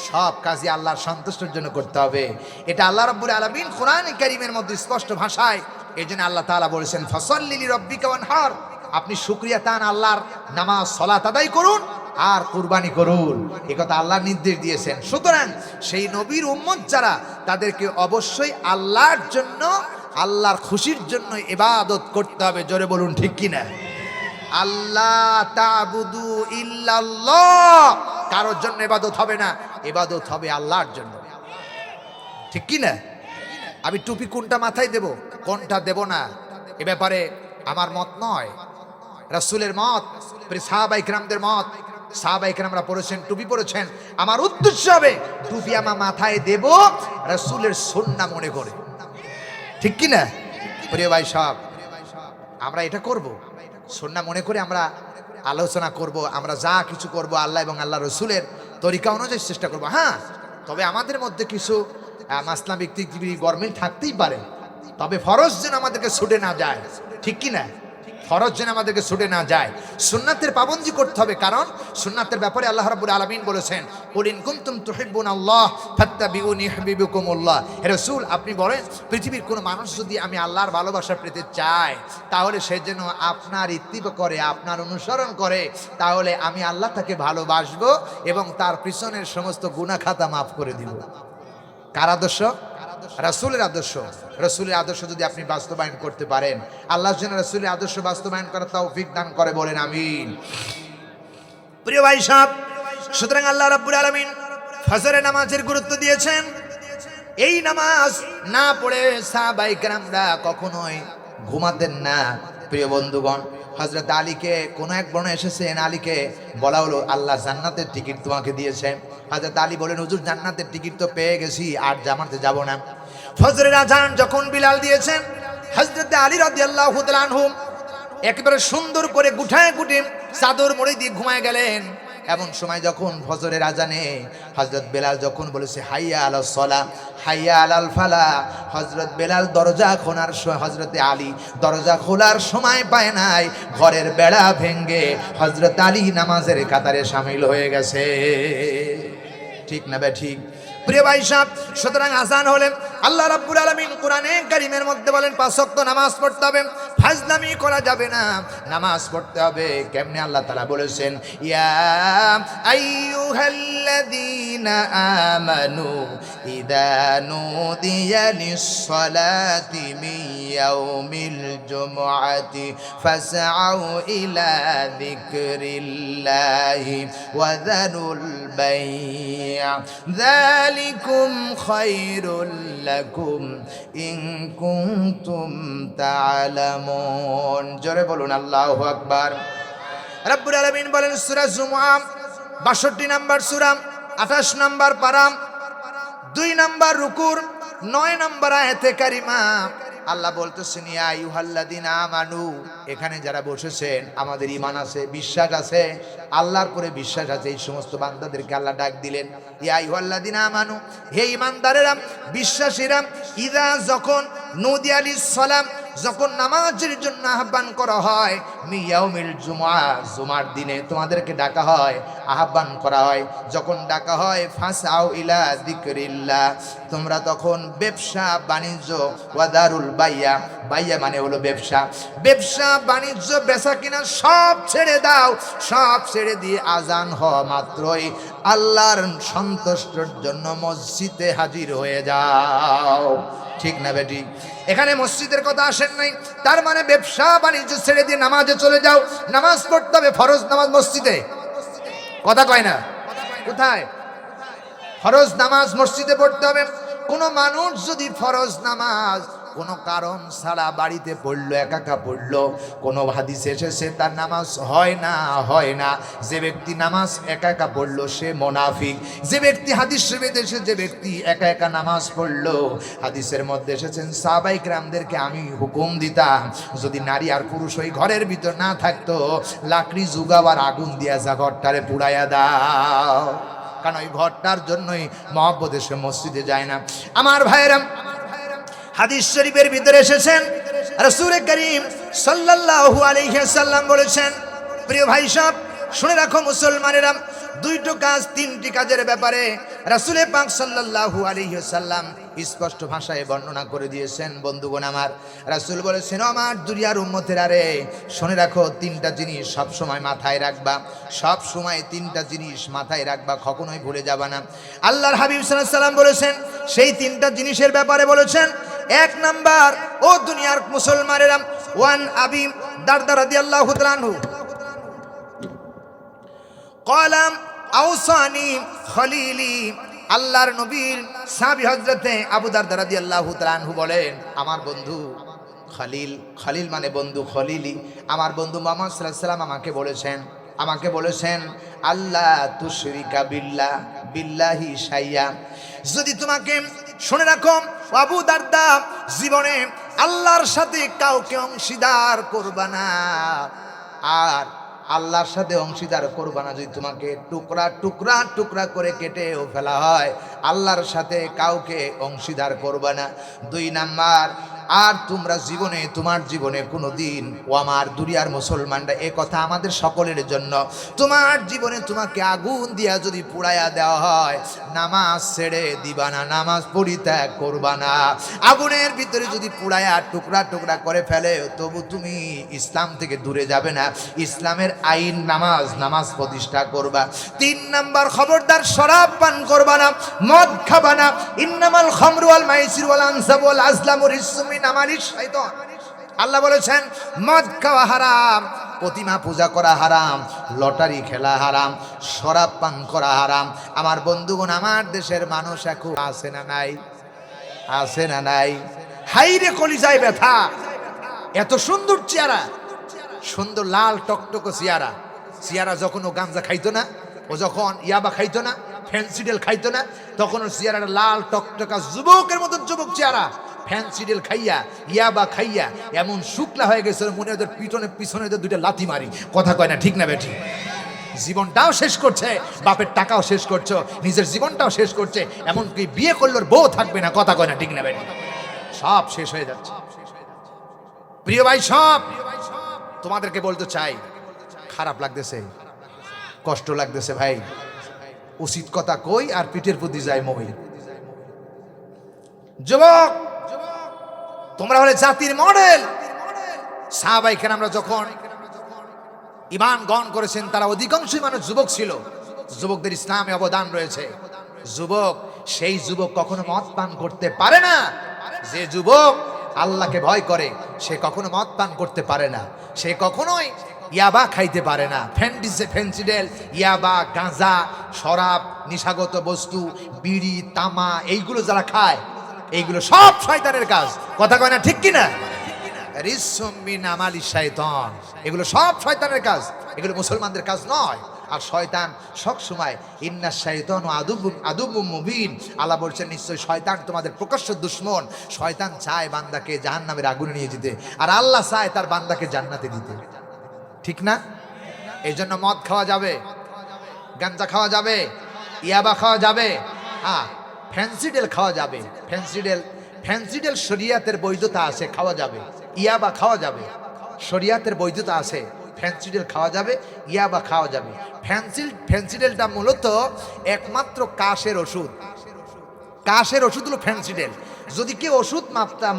সব কাজই আল্লাহর সন্তুষ্টির জন্য করতে হবে। এটা আল্লাহ রাব্বুল আলামিন কোরআনে কারীমের মধ্যে স্পষ্ট ভাষায়, এই জন্য আল্লাহ তাআলা বলেছেন ফাসাল্লি লিরাব্বিকা ওয়ানহার, আপনি শুকরিয়া তান আল্লাহর নামাজ সালাত আদায় করুন আর কুরবানি করুন, এই কথা আল্লাহ নির্দেশ দিয়েছেন। সুতরাং সেই নবীর উম্মত যারা, তাদেরকে অবশ্যই আল্লাহর জন্য, আল্লাহর খুশির জন্য ইবাদত করতে হবে। জোরে বলুন ঠিক কি না? আল্লাহ তা'বুদু ইল্লাল্লাহ, কারোর জন্য ইবাদত হবে না, ইবাদত হবে আল্লাহর জন্য, ঠিক কি না? আমি টুপি কোনটা মাথায় দেব, কোনটা দেব না, এ ব্যাপারে আমার মত নয়, রাসূলের মত, সাহাবায়ে কিরামদের মত। সাহাবায়ে কিরামরা পড়েছেন, টুপি পড়েছেন। আমার উদ্দেশ্য হবে টুপি আমার মাথায় দেব রাসূলের সুন্নাহ মনে করে, ঠিক কি না? প্রিয় ভাই সাহেব, আমরা এটা করব, সুন্নাহ মনে করে আমরা আলোচনা করব, আমরা যা কিছু করব আল্লাহ এবং আল্লাহ রসুলের তরিকা অনুযায়ী চেষ্টা করব। হ্যাঁ, তবে আমাদের মধ্যে কিছু মাসলা ব্যক্তি গরমিল থাকতেই পারে, তবে ফরজ যেন আমাদেরকে ছুটে না যায়, ঠিক কি না? ফরজ যেন আমাদেরকে ছুটে না যায়, সুন্নাতের পাবন্দি করতে হবে। কারণ সুন্নাতের ব্যাপারে আল্লাহ রাব্বুল আলামিন বলেছেন, কুল ইন কুনতুম তুহিব্বুনাল্লাহ ফাত্তাবিউনি ইউহিব্বুকুমুল্লাহ। হে রাসূল, আপনি বলেন পৃথিবীর কোনো মানুষ যদি আমি আল্লাহর ভালোবাসা পেতে চায়, তাহলে সে যেন আপনার ইত্তিবা করে, আপনার অনুসরণ করে, তাহলে আমি আল্লাহ তাকে ভালোবাসবো এবং তার পিছনের সমস্ত গুনাহ খাতা মাফ করে দিব। কার আদর্শ? রাসূলের আদর্শ। রাসূলের আদর্শ যদি আপনি বাস্তবায়ন করতে পারেন, আল্লাহ যেন রাসূলের আদর্শ বাস্তবায়ন করার তৌফিক দান করে, বলেন আমিন। প্রিয় ভাই সাহেব, সুতরাং আল্লাহ রাব্বুল আলামিন ফজরের নামাজের গুরুত্ব দিয়েছেন। এই নামাজ না পড়ে সাহাবায়ে কেরামরা কখনোই ঘুমাতেন না। প্রিয় বন্ধুগণ, হযরত আলীকে কোন এক বর্ণনা এসেছেন, আলীকে বলা হলো আল্লাহ জান্নাতের টিকিট তোমাকে দিয়েছেন। হযরত আলী বলেন, হুজুর জান্নাতের টিকিট তো পেয়ে গেছি, আর জামাতে যাব না। ফজরের আযান যখন বিলাল দিয়েছেন, হযরত আলী রাদিয়াল্লাহু তাআলা আনহু একেবারে সুন্দর করে গুঠায় গুটে চাদর মুড়ি দিয়ে ঘুমায় গেলেন। এমন সময় যখন ফজরের আজানে হযরত বেলাল যখন বলেছে হাইয়া আলাস সালাহ হাইয়া আলাল ফালাহ, হযরত বেলাল দরজা খোলার সময়, হযরত আলী দরজা খোলার সময় পায় নাই, ঘরের বেড়া ভেঙে হযরত আলী নামাজের কাতারে শামিল হয়ে গেছে, ঠিক না বে ঠিক? প্রিয় ভাই সাহেব, সুতরাং আজান হলেন, আল্লাহ রাব্বুল আলামিন কোরআনে কারীমের মধ্যে বলেন 5 ওয়াক্ত নামাজ পড়তে হবে, ফাজলামি করা যাবে না, নামাজ পড়তে হবে। কেমনে? আল্লাহ তাআলা বলেছেন, ইয়া আইয়ুহাল্লাযীনা আমানু ইযা নুদিয়া লিস-সালাতি মিন ইয়াউমিল জুমআতি ফাসআউ ইলা যিকরিল্লাহি ওয়া যারুল বাই'a যালিকুম খায়রুল লাকুম ইন কুনতুম তা'লামুন। জোরে বলুন আল্লাহু আকবার। রব্বুল আলামিন বলেন সূরা জুমআ 62 নম্বর সূরা, 28 নম্বর পারা, 2 নম্বর রুকুর 9 নম্বর আয়াতে কারিমা আল্লাহ বলতেছেন, ইয়া আইয়ুহাল্লাযীনা আমানু, এখানে যারা বসেছেন আমাদের ঈমান আছে, বিশ্বাস আছে, আল্লাহর পরে বিশ্বাস আছে, এই সমস্ত বান্দাদেরকে আল্লাহ ডাক দিলেন, ইয়া আইয়ুহাল্লাযীনা আমানু, হে ঈমানদারেরা, বিশ্বাসীরা, ইযা যখন নুদিয়া লিস-সালাম, যখন নামাজের জন্য আহ্বান করা হয়, মিয়াউমিল জুমআ, জুমার দিনে তোমাদেরকে ডাকা হয়, আহ্বান করা হয়, যখন ডাকা হয়, ফাসআউ ইলা যিকরিল্লাহ, তোমরা তখন ব্যবসা বাণিজ্য, ওয়াদারুল বাইয়া, বাইয়া মানে হলো ব্যবসা, ব্যবসা বাণিজ্য বেচা কিনা সব ছেড়ে দাও, সব ছেড়ে দিয়ে আজান হওয়া মাত্রই আল্লাহর সন্তুষ্টির জন্য মসজিদে হাজির হয়ে যাও। ঠিক না বেটি? এখানে মসজিদের কথা আসেন নাই, তার মানে ব্যবসা বাণিজ্য ছেড়ে দিয়ে নামাজে চলে যাও। নামাজ পড়তে হবে, ফরজ নামাজ মসজিদে, কথা কয় না? কোথায়? ফরজ নামাজ মসজিদে পড়তে হবে। কোনো মানুষ যদি ফরজ নামাজ কোনো কারণ ছাড়া বাড়িতে পড়লো, একা পড়লো, কোনো হাদিসে এসেছে তার নামাজ হয় না। যে ব্যক্তি নামাজ একা পড়লো সে মুনাফিক। যে ব্যক্তি হাদিস শরীফে এসেছে, যে ব্যক্তি একা নামাজ পড়লো, হাদিসের মধ্যে এসেছেন সাহাবায়ে কেরামদেরকে আমি হুকুম দিতাম, যদি নারী আর পুরুষ ওই ঘরের ভিতর না থাকতো, লাকড়ি জুগাবার আগুন দিয়া যা ঘরটারে পুড়াইয়া দাও। কারণ ওই ঘরটার জন্যই মহব্বত এসে মসজিদে যায় না। আমার ভাইয়েরা, হাদিস শরীফের ভিতরে এসেছেন রাসূল করিম সাল্লাল্লাহু আলাইহি ওয়াসাল্লাম বলেছেন, প্রিয় ভাই সব শুনে রাখো মুসলমানেরা, দুইটো কাজ, তিনটি কাজের ব্যাপারে রাসূল পাক সাল্লাল্লাহু আলাইহি ওয়াসাল্লাম স্পষ্ট ভাষায় বর্ণনা করে দিয়েছেন। বন্ধুগণ আমার, রাসূল বলেছেন, আমার দুনিয়ার উম্মতেরা রে, শুনে রাখো তিনটা জিনিস সব সময় মাথায় রাখবা, সব সময় তিনটা জিনিস মাথায় রাখবা, কখনোই ভুলে যাবা না। আল্লাহর হাবিব সাল্লাল্লাহু আলাইহি ওয়াসাল্লাম বলেছেন, সেই তিনটা জিনিসের ব্যাপারে বলেছেন, এক নাম্বার, ও দুনিয়ার মুসলমানেরা, ওয়ান আবি দারদা রাদিয়াল্লাহু তাআলা আনহু কলাম আওসানি খলিলি, আল্লাহর নবীর সাহাবী হযরতে আবু দারদা রাদিয়াল্লাহু তাআলা আনহু বলেন, আমার বন্ধু খলিল, খলিল মানে বন্ধু, খলিলি, আমার বন্ধু মুহাম্মদ সাল্লাল্লাহু আলাইহি ওয়াসাল্লাম আমাকে বলেছেন আল্লাহ তুশরিকা বিল্লাহি শাইয়া, যদি তোমাকে, শুনে রাখো আবু দারদা, জীবনে আল্লাহর সাথে কাউকে অংশীদার করবা না, আর আল্লাহর সাথে অংশীদার করবা না। যদি তোমাকে টুকরা করে কেটেও ফেলা হয়, আল্লাহর সাথে কাউকে অংশীদার করবা না। দুই নাম্বার, আর তোমরা জীবনে, তোমার জীবনে কোনো দিন, ও আমার দুনিয়ার মুসলমানরা, এ কথা আমাদের সকলের জন্য, তোমার জীবনে তোমাকে আগুন দিয়া যদি পুড়াইয়া দেওয়া হয়, নামাজ ছেড়ে দিবা না, নামাজ পরিত্যাগ করবা না। আগুনের ভিতরে যদি পুড়াইয়া টুকরা করে ফেলে, তবু তুমি ইসলাম থেকে দূরে যাবে না, ইসলামের আইন নামাজ প্রতিষ্ঠা করবা। তিন নাম্বার, খবরদার শরাব পান করবা না, মদ খাবা না। ইন্নামাল খামরু ওয়াল মাইসির ওয়াল আনসাব ওয়াল আজলামু রিজসুম মিন আমালিশ শাইতান, আল্লাহ বলেছেন মদ খাওয়া হারাম, প্রতিমা পূজা করা হারাম, লটারি খেলা হারাম, শরাব পান করা হারাম। আমার বন্ধুগণ, আমার দেশের মানুষ এখন আছে না নাই? হাইরে কলিজায় ব্যথা, এত সুন্দর চেহারা, সুন্দর লাল টকটকে চেহারা যখন ও গাঞ্জা খাইতো না, ও যখন ইয়াবা খাইতো না, ফ্যান্সিডেল খাইতো না, তখন ওর চেহারাটা লাল টকটকা যুবকের মতো যুবক চেহারা, ফ্যান্সিডেল খাইয়া ইয়াবা খাইয়া এমন শুকলা হয়ে গেছে, মনে ওদের পিছনে দুইটা লাথি মারি, কথা কয় না, ঠিক না বেঠি? জীবনটাও শেষ করছে, বাপের টাকাও শেষ করছো, নিজের জীবনটাও শেষ করছে, এমনকি বিয়ে করলোর বউ থাকবে না, কথা কয় না, ঠিক না বেঠি? সব শেষ হয়ে যাচ্ছে। প্রিয় ভাই সব, তোমাদেরকে বলতে চাই, খারাপ লাগতেছে, কষ্ট লাগতেছে ভাই, উচিত কথা কই আর পিঠের প্রতি যায় মই। যুবক, তোমরা হলে জাতির মডেল। সাহাবায়ে কেরামরা যখন ঈমান গ্রহণ করেছেন, তারা অধিকাংশই মানুষ যুবক ছিল, যুবকদের ইসলামে অবদান রয়েছে। যুবক, সেই যুবক কখনো মদ পান করতে পারে না। যে যুবক আল্লাহকে ভয় করে, সে কখনো মদ পান করতে পারে না, সে কখনোই ইয়াবা খাইতে পারে না। ফেন্সিডেল, ইয়াবা, গাঁজা, শরাব, নিশাগত বস্তু, বিড়ি, তামা, এইগুলো যারা খায়, এইগুলো সব শয়তানের কাজ, কথা কয় না, ঠিক কিনা? রিজসুম মিন আমালিশ শাইতান, এগুলো সব শয়তানের কাজ, এগুলো মুসলমানদের কাজ নয়। আর শয়তান সব সময়, ইন্নাশ শাইতানু আদুব্বুম মুবিন, আল্লাহ বলছেন নিশ্চয় শয়তান তোমাদের প্রকাশ্য দুশমন। শয়তান চায় বান্দাকে জাহান্নামের আগুনে নিয়ে যেতে, আর আল্লাহ চায় তার বান্দাকে জান্নাতে দিতে, ঠিক না? এই জন্য মদ খাওয়া যাবে, গাঞ্জা খাওয়া যাবে, ইয়াবা খাওয়া যাবে, হ্যাঁ ফ্যান্সিডেল খাওয়া যাবে। ফ্যান্সিডেল শরিয়াতের বৈধতা আছে, খাওয়া যাবে। ইয়াবা খাওয়া যাবে, শরিয়াতের বৈধতা আছে, ফ্যান্সিডেল খাওয়া যাবে, ইয়াবা খাওয়া যাবে। ফ্যান্সিডেলটা মূলত একমাত্র কাশের ওষুধ হলো ফ্যান্সিডেল। যদি কেউ ওষুধ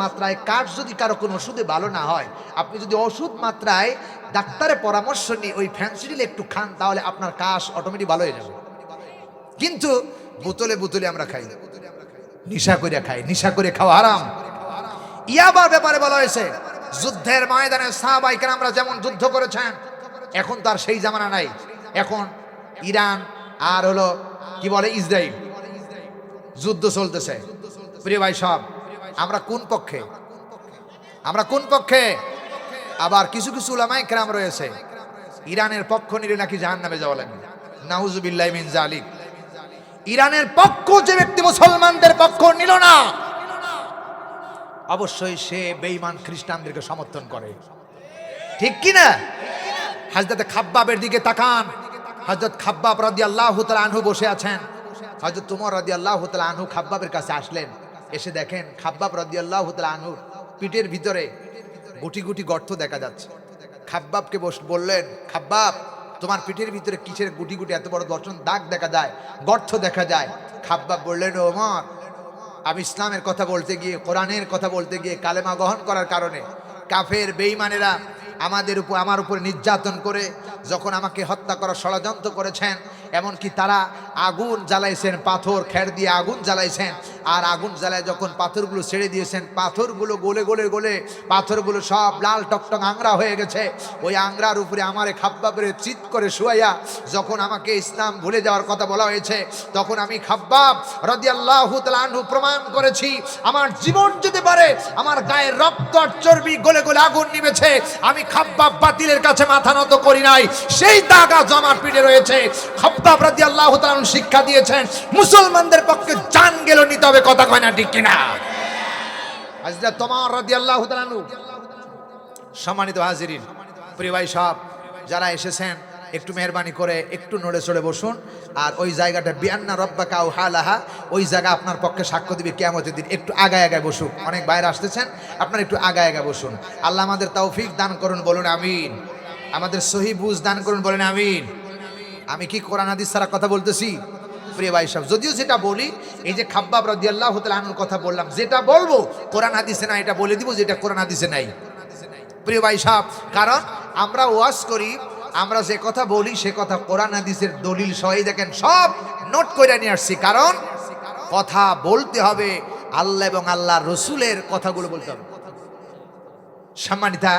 মাত্রায় কাশ, যদি কারো কোনো ওষুধে ভালো না হয়, আপনি যদি ওষুধ মাত্রায় ডাক্তারের পরামর্শ নিয়ে ওই ফ্যান্সিডেল একটু খান, তাহলে আপনার কাশ অটোমেটিক ভালো হয়ে যাবে। কিন্তু বোতলে আমরা খাই, নিশা করে খাই, নিশা করে খাওয়া হারাম। ইয়াবার ব্যাপারে বলা হয়েছে যুদ্ধের ময়দানে সাহাবায়ে কেরামরা যেমন যুদ্ধ করেছেন, এখন তার সেই জামানা নাই। এখন ইরান আর হলো কি বলে ইসরায়েল যুদ্ধ চলতেছে। প্রিয় ভাই সব, আমরা কোন পক্ষে? আমরা কোন পক্ষে? আবার কিছু কিছু উলামায়ে কেরাম রয়েছে ইরানের পক্ষ নিলে নাকি জাহান্নামে যাওয়া লাগবে। নাউজুবিল্লাহি মিন যালিক। ইরানের পক্ষ যে ব্যক্তি মুসলমানদের পক্ষ নিল না, অবশ্যই সে বেঈমান খ্রিস্টানদেরকে সমর্থন করে, ঠিক কি না? হযরত খাব্বাবের দিকে তাকান। হযরত খাব্বাব রাদিয়াল্লাহু তাআলা আনহু বসে আছেন। হযরত উমর রাদিয়াল্লাহু তাআলা আনহু খাব্বাবের কাছে আসলেন। এসে দেখেন খাব্বাব রাদিয়াল্লাহু তাআলা আনহু পিঠের ভিতরে গুটি গুটি গর্ত দেখা যাচ্ছে। খাব্বাবকে বললেন, খাব্বাব তোমার পিঠের ভিতরে কিসের গুটি গুটি এত বড় দর্শন দাগ দেখা যায়, গর্ত দেখা যায়? খাব্বাব বললেন, ওমর আমি ইসলামের কথা বলতে গিয়ে, কোরআনের কথা বলতে গিয়ে কালেমা গ্রহণ করার কারণে কাফের বেঈমানেরা আমার উপর নির্যাতন করে যখন আমাকে হত্যা করার ষড়যন্ত্র করেছেন, এমনকি তারা আগুন জ্বালাইছেন, পাথর খের দিয়ে আগুন জ্বালাইছেন, আর আগুন জ্বালায় যখন পাথরগুলো ছেড়ে দিয়েছেন, পাথরগুলো গলে গলে গলে পাথরগুলো সব লাল টকটক আংরা হয়ে গেছে। ওই আংরার উপরে আমারে খাব্বাবের চিৎ করে শুয়াইয়া যখন আমাকে ইসলাম ভুলে যাওয়ার কথা বলা হয়েছে, তখন আমি খাব্বাব রাদিয়াল্লাহু তাআলা আনহু প্রমাণ করেছি আমার জীবন যেতে পারে, আমার গায়ের রক্ত আর চর্বি গলে গলে আগুন নিবেছে, আমি খাব্বাব বাতিলের কাছে মাথা নত করি নাই। সেই দাগ আজ আমার পিঠে রয়েছে। খাব্বাব রাদিয়াল্লাহু তাআলা শিক্ষা দিয়েছেন মুসলমানদের পক্ষে জান গেল নিতে হবে, কথা কয় না ঠিক কিনা? হযরত ওমর রাদিয়াল্লাহু তাআলা আনহু। সম্মানিত হাজিরিন, প্রিয় ভাই সব যারা এসেছেন একটু মেহরবানি করে একটু নড়ে চড়ে বসুন। আর ওই জায়গাটা বিআন্না রব্বাকা আও হালাহা, ওই জায়গা আপনার পক্ষে সাক্ষ্য দিবে কিয়ামতের দিন। একটু আগায় আগায় বসুন, অনেক বাইরে আসতেছেন, আপনারা একটু আগায় আগায় বসুন। আল্লাহ আমাদের তৌফিক দান করুন, বলুন আমিন। আমাদের সহি বুঝ দান করুন, বলেন আমিন। আমি কি কোরআন হাদিস ছাড়া কথা বলতেছি? প্রিয় ভাই সাহেব, যদিও যেটা বলি, এই যে খাব্বাব রাদিয়াল্লাহু তাআলা আনহুর কথা বললাম, যেটা বলবো কোরআন হাদিসে না এটা বলে দিব, যেটা কোরআন হাদিসে নাই। প্রিয় ভাই সাহেব, কারণ আমরা ওয়াজ করি, আমরা যে কথা বলি সে কথা কোরআন হাদিসের দলিল সহাই দেখেন সব নোট করে নিয়ে আসছি। কারণ কথা বলতে হবে আল্লাহ এবং আল্লাহর রসুলের কথাগুলো বলতে হবে। সম্মানিতা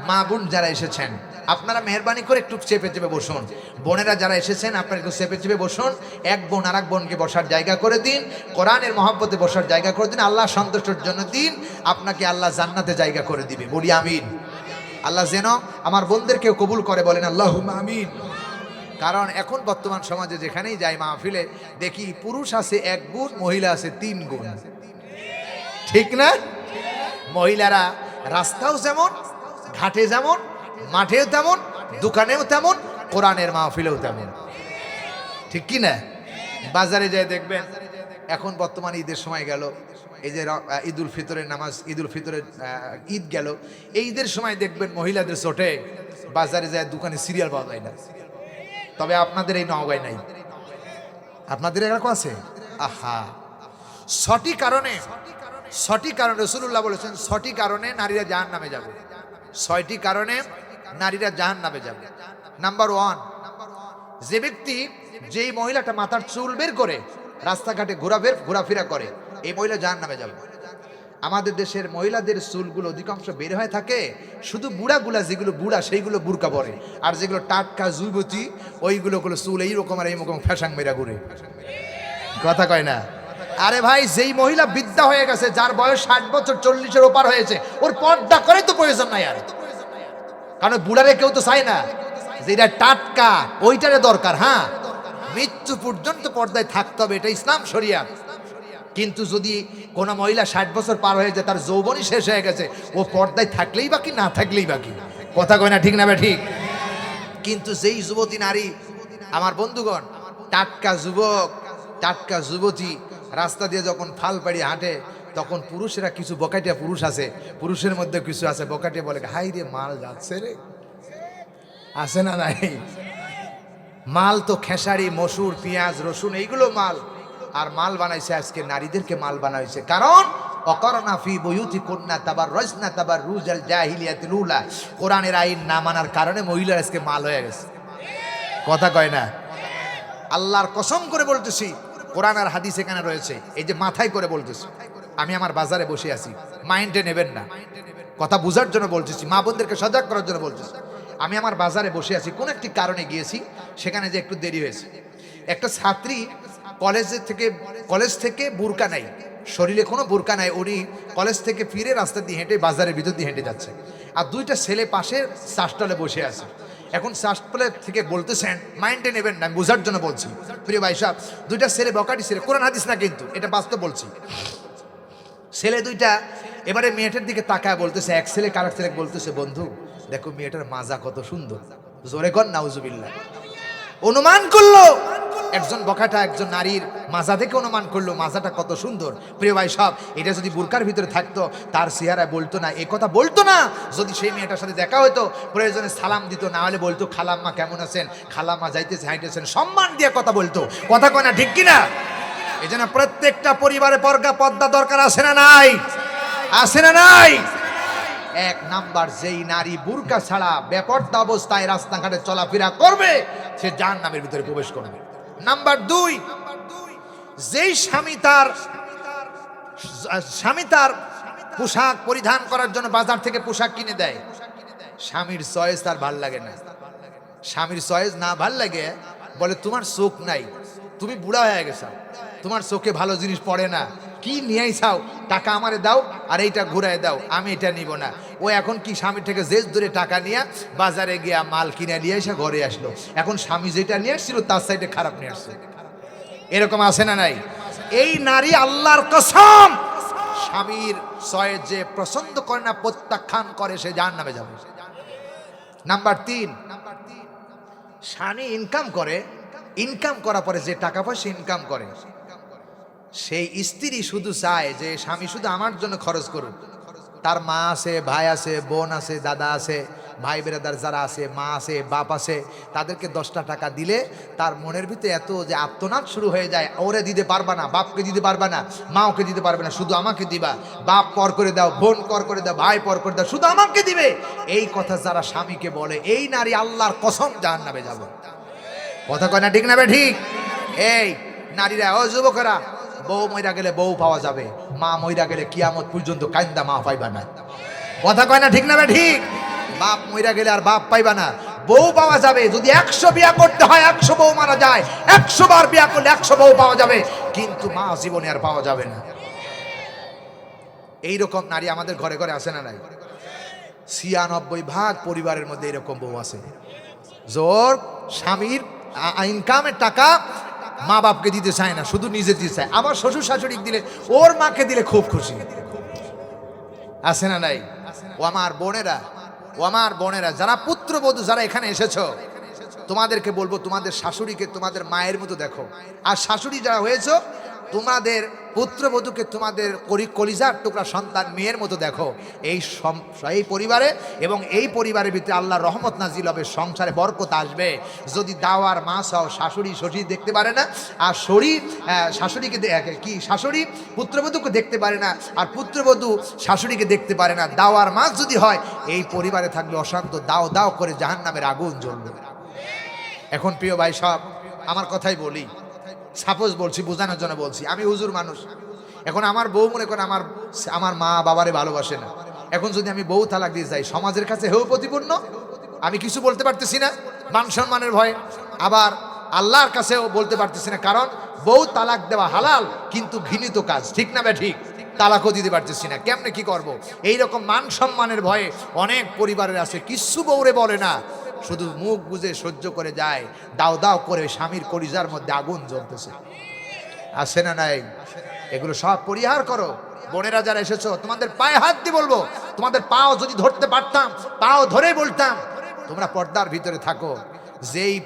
মা বোন যারা এসেছেন, আপনারা মেহরবানি করে একটু চেপে চেপে বসুন। বোনেরা যারা এসেছেন আপনারা একটু চেপে চেপে বসুন। এক বোন আর এক বোনকে বসার জায়গা করে দিন, কোরআনের মহব্বতে বসার জায়গা করে দিন, আল্লাহ সন্তুষ্টির জন্য দিন, আপনাকে আল্লাহ জান্নাতে জায়গা করে দিবে, বলি আমিন। আল্লাহ যেন আমার বোনদেরকেও কবুল করে, বলেন আল্লাহুম্মা আমিন। কারণ এখন বর্তমান সমাজে যেখানেই যাই মাহফিলে দেখি পুরুষ আছে 1 গুণ, মহিলা আছে 3 গুণ, ঠিক না? মহিলারা রাস্তাও যেমন, ঘাটে যেমন, মাঠেও তেমন, দোকানেও তেমন, কোরআনের মাহফিলেও তেমন, ঠিক কি না? বাজারে যায় দেখবেন, এখন বর্তমানে ঈদের সময় গেল, এই যে ঈদুল ফিতরের নামাজ, ঈদুল ফিতরের ঈদ গেল, এই ঈদের সময় দেখবেন মহিলাদের চোটে বাজারে যায় দোকানে সিরিয়াল পাওয়া যায় না। তবে আপনাদের এই নওগাঁয় নাই, আপনাদের এরকম আছে। আহা, সঠিক কারণে রাসূলুল্লাহ বলেছেন 6টি কারণে নারীরা জাহান্নামে যাবে। 6টি কারণে নারীরা জাহান্নামে যাবে। নাম্বার 1, যে ব্যক্তি, যেই মহিলাটা মাথার চুল বের করে রাস্তাঘাটে ঘোরাফেরা করে, এই মহিলা জাহান্নামে যাবে। আমাদের দেশের মহিলাদের চুলগুলো অধিকাংশ বের হয়ে থাকে, শুধু বুড়াগুলা যেগুলো বুড়া সেইগুলো বুরকা পরে, আর যেগুলো টাটকা যুবতী ওইগুলো চুল এইরকম আর এইরকম ফ্যাশাং মেরা ঘুরে, কথা কয় না? আরে ভাই, যেই মহিলা বৃদ্ধা হয়ে গেছে, যার বয়স 60 বছর 40-এর ওপার হয়েছে, ওর পর্দা করে তো প্রয়োজন নাই আর। কারণ বুড়ারে কেউ তো চায় না, যেটা টাটকা ওইটারে দরকার। হ্যাঁ, মৃত্যু পর্যন্ত পর্দায় থাকতে হবে, এটা ইসলাম শরিয়াত। কিন্তু যদি কোনো মহিলা 60 বছর পার হয়ে যায়, তার যৌবনই শেষ হয়ে গেছে, ও পর্দায় থাকলেই বাকি, না থাকলেই বাকি, কথা কয় না ঠিক না? ঠিক। কিন্তু যেই যুবতী নারী, আমার বন্ধুগণ, টাটকা যুবক, টাটকা যুবতী রাস্তা দিয়ে যখন ফাল পাড়ি হাঁটে, তখন পুরুষেরা, কিছু বকাটিয়া পুরুষ আছে, পুরুষের মধ্যে কিছু আছে বকাটিয়া, বলে হাই রে মাল যাচ্ছে রে, আছে না নাই? মাল তো খেসারি, মসুর, পেঁয়াজ, রসুন, এইগুলো মাল। আর মাল বানাইছে আজকে নারীদেরকে মাল বানাইছে। কারণ অকরনা ফি বুয়ুতিকুন্না তাবাররাজনা তাবাররুজাল জাহিলিয়াতিল উলা, কোরআনের আইন না মানার কারণে মহিলারা আজকে মাল হয়ে গেছে, কথা কয় না? আল্লাহর কসম করে বলতেছি, কোরআন আর হাদিস এখানে রয়েছে, এই যে মাথায় করে বলতেছি, আমি আমার বাজারে বসে আছি, মাইন্ডে নেবেন না, কথা বোঝার জন্য বলতেছি, মা বোনদেরকে সজাগ করার জন্য বলতেছি। আমি আমার বাজারে বসে আছি, কোন একটি কারণে গিয়েছি, সেখানে যে একটু দেরি হয়েছে। একটা ছাত্রী কলেজ থেকে বুরকা নাই, শরীরে কোনো বুরকা নাই, উনি কলেজ থেকে ফিরে রাস্তা দিয়ে হেঁটে বাজারের ভিতর দিয়ে হেঁটে যাচ্ছে। আর দুইটা ছেলে পাশে চাষটলে বসে আছে। এখন চাষটলে থেকে বলতেছেন, মাইন্ডে নেবেন না, আমি বোঝার জন্য বলছি প্রিয় ভাই সাহেব, দুইটা ছেলে বকাটি ছেলে, কোরআন হাদিস না কিন্তু, এটা বাস্তব বলছি। ছেলে দুইটা এবারে মেয়েটার দিকে তাকায় বলতেছে, এক ছেলে কারেক ছেলে বলতেছে, বন্ধু দেখো মেয়েটার মাজা কত সুন্দর, জোরে কর নাউজুবিল্লাহ। অনুমান করলো একজন বকাটা একজন নারীর মাজা দেখে অনুমান করলো মাজাটা কত সুন্দর। প্রিয় ভাই সব, এটা যদি বুরকার ভিতরে থাকতো তার চেহারায় বলতো না, এ কথা বলতো না। যদি সেই মেয়েটার সাথে দেখা হতো প্রয়োজনে সালাম দিত, না হলে বলতো খালাম্মা কেমন আছেন, খালাম্মা যাইতেছে হাইতেছেন, সম্মান দিয়ে কথা বলতো। কথা কয় না, ঠিক কিনা? এই জন্য প্রত্যেকটা পরিবারে পর্দা দরকার আছে না নাই? আছে না নাই? এক নাম্বার, যেই নারী বুরকা ছাড়া বেপর্দা অবস্থায় রাস্তাঘাটে চলাফেরা করবে সে জাহান্নামের ভিতরে প্রবেশ করবে। নাম্বার 2, যেই স্বামী তার পোশাক পরিধান করার জন্য বাজার থেকে পোশাক কিনে দেয়, স্বামীর চয়েস তার ভাল লাগে না, স্বামীর চয়েস না ভাল লাগে, বলে তোমার চোখ নাই, তুমি বুড়া হয়ে গেছো, তোমার চোখে ভালো জিনিস পড়ে না, কি নিয়েই চাও, টাকা আমারে দাও আর এইটা ঘুরাই দাও, আমি এটা নিব না। ও এখন কি স্বামীর থেকে জেদ ধরে টাকা নিয়ে বাজারে গিয়া মাল কিনে নিয়ে এসে ঘরে আসলো, এখন স্বামী যেটা নিয়ে আসছিল তার সাইডে খারাপ নিয়ে আসছে। এরকম আছে না নাই? এই নারী আল্লাহর কসম স্বামীর চয়েস যে পছন্দ করে না, প্রত্যাখ্যান করে, সে জাহান্নামে যাবে। নাম্বার 3, স্বামী ইনকাম করার পরে যে টাকা পয়সা ইনকাম করে, সেই স্ত্রী শুধু চায় যে স্বামী শুধু আমার জন্য খরচ করুক। তার মা আছে, ভাই আছে, বোন আছে, দাদা আছে, ভাই বেরাদার যারা আছে, মা আছে, বাপ আছে, তাদেরকে 10টা টাকা দিলে তার মনের ভিতরে এত যে আত্মনাদ শুরু হয়ে যায়, ওরে দিতে পারবা না, বাপকে দিতে পারবা না, মা ওকে দিতে পারবে না, শুধু আমাকে দিবা, বাপ পর করে দাও, বোন পর করে দাও, ভাই পর করে দাও, শুধু আমাকে দিবে। এই কথা যারা স্বামীকে বলে, এই নারী আল্লাহর কসম জাহান্নামে যাবে। কথা কয় না, ঠিক না? ঠিক। এই নারীরা, ও যুবকেরা, বউ মইরা গেলে বউ পাওয়া যাবে, মা মইরা গেলে কিয়ামত পর্যন্ত কান্দা মা পাইবা না। কথা কয় না, ঠিক না? ঠিক। বাপ মইরা গেলে আর বাপ পাইবা না, বউ পাওয়া যাবে। যদি 100 বিয়া করতে হয়, 100 বউ মারা যায়, 100 বার বিয়া করলে 100 বউ পাওয়া যাবে, কিন্তু মা জীবনে আর পাওয়া যাবে না। এইরকম নারী আমাদের ঘরে ঘরে আছে না নাই? 96% পরিবারের মধ্যে এরকম বউ আছে, জোর স্বামীর ইনকামের টাকা মা বাপকে দিতে চায় না, শুধু নিজে দিতে চায়। আবার শ্বশুর শাশুড়ি দিলে, ওর মাকে দিলে খুব খুশি। আছে না নাই? ও আমার বোনেরা, যারা পুত্রবধূ, যারা এখানে এসেছো, তোমাদেরকে বলবো, তোমাদের শাশুড়িকে তোমাদের মায়ের মতো দেখো। আর শাশুড়ি যারা হয়েছো, তোমাদের পুত্রবধূকে তোমাদের কলিজার টুকরা সন্তান মেয়ের মতো দেখো। এই পরিবারে এবং এই পরিবারের ভিতরে আল্লাহর রহমত নাজিল হবে, সংসারে বরকত আসবে। যদি দাওয়ার মা সহ শাশুড়ি শ্বশুর দেখতে পারে না, আর শাশুড়ি পুত্রবধূকে দেখতে পারে না, আর পুত্রবধূ শাশুড়িকে দেখতে পারে না, দাওয়ার মাস যদি হয়, এই পরিবারে থাকলে অশান্ত, দাও করে জাহান্নামের আগুন জ্বলবে। এখন প্রিয় ভাই সব, আমার কথাই বলি, সাপোজ বলছি, বোঝানোর জন্য বলছি, আমি হুজুর মানুষ। এখন আমার বউ মনে করেন আমার মা বাবারে ভালোবাসে না। এখন যদি আমি বউ তালাক দিয়ে যাই, সমাজের কাছে হেউ প্রতিপন্ন, আমি কিছু বলতে পারতেছি না মান সম্মানের ভয়ে, আবার আল্লাহর কাছেও বলতে পারতেছি না, কারণ বউ তালাক দেওয়া হালাল কিন্তু ঘৃণিত কাজ, ঠিক না বে ঠিক? তালাকও দিতে পারতেছি না, কেমনে কি করব? এইরকম মান সম্মানের ভয়ে অনেক পরিবারের আছে, কিচ্ছু বউরে বলে না, শুধু মুখ বুঝে সহ্য করে যায়, দাও করে স্বামীর কলিজার মধ্যে আগুন জ্বলতেছে। আছে না নাই? এগুলো সব পরিহার করো। বোনেরা যারা এসেছো, তোমাদের পায়ে হাত দিয়ে বলবো, তোমাদের পাও যদি ধরতে পারতাম, পাও ধরে বলতাম, তোমরা পর্দার ভিতরে থাকো। যেই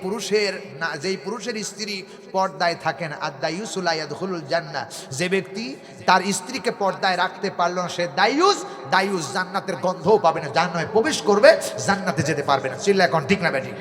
পুরুষের স্ত্রী পর্দায় থাকেন, আদ-দায়ুসু লা ইয়াদখুলুল জান্নাহ, যে ব্যক্তি তার স্ত্রীকে পর্দায় রাখতে পারল না, সে দায়ুস, জান্নাতের গন্ধও পাবে না, জাহান্নামে প্রবেশ করবে, জান্নাতে যেতে পারবে না। চিল্লা এখন ঠিক না বেটি?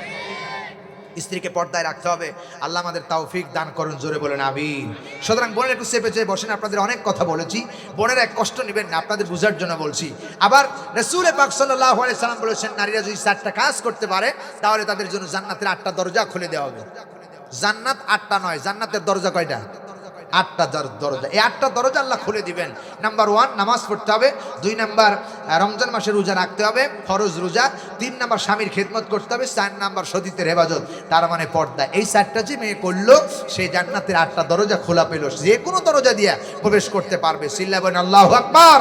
স্ত্রীকে পর্দায় রাখতে হবে। আল্লাহ আমাদের তৌফিক দান করুন, জোরে বলেন আমিন। সুতরাং বোনেরা একটু চেপে চেপে বসেন, আপনাদের অনেক কথা বলেছি, বোনেরা এক কষ্ট নেবেন না, আপনাদের বুঝার জন্য বলছি। আবার রাসূল পাক সাল্লাল্লাহু আলাইহি সাল্লাম বলেছেন, নারীরা যদি 4টা কাজ করতে পারে, তাহলে তাদের জন্য জান্নাতের 8টা দরজা খুলে দেওয়া হবে। জান্নাত 8টা নয়, জান্নাতের দরজা কয়টা? 8টা দরজা, এই 8টা দরজা আল্লাহ খুলে দিবেন। নাম্বার 1 নামাজ পড়তে হবে, 2 নাম্বার রমজান মাসে রোজা রাখতে হবে, ফরজ রোজা, 3 নাম্বার স্বামীর খেদমত করতে হবে, 4 নাম্বার সতীত্বের হেফাজত, তার মানে পর্দা। এই 4টা যে মেয়ে করলো সেই জান্নাতের 8টা দরজা খোলা পেল, যে কোনো দরজা দিয়ে প্রবেশ করতে পারবে। চিল্লায় বলেন আল্লাহু আকবার।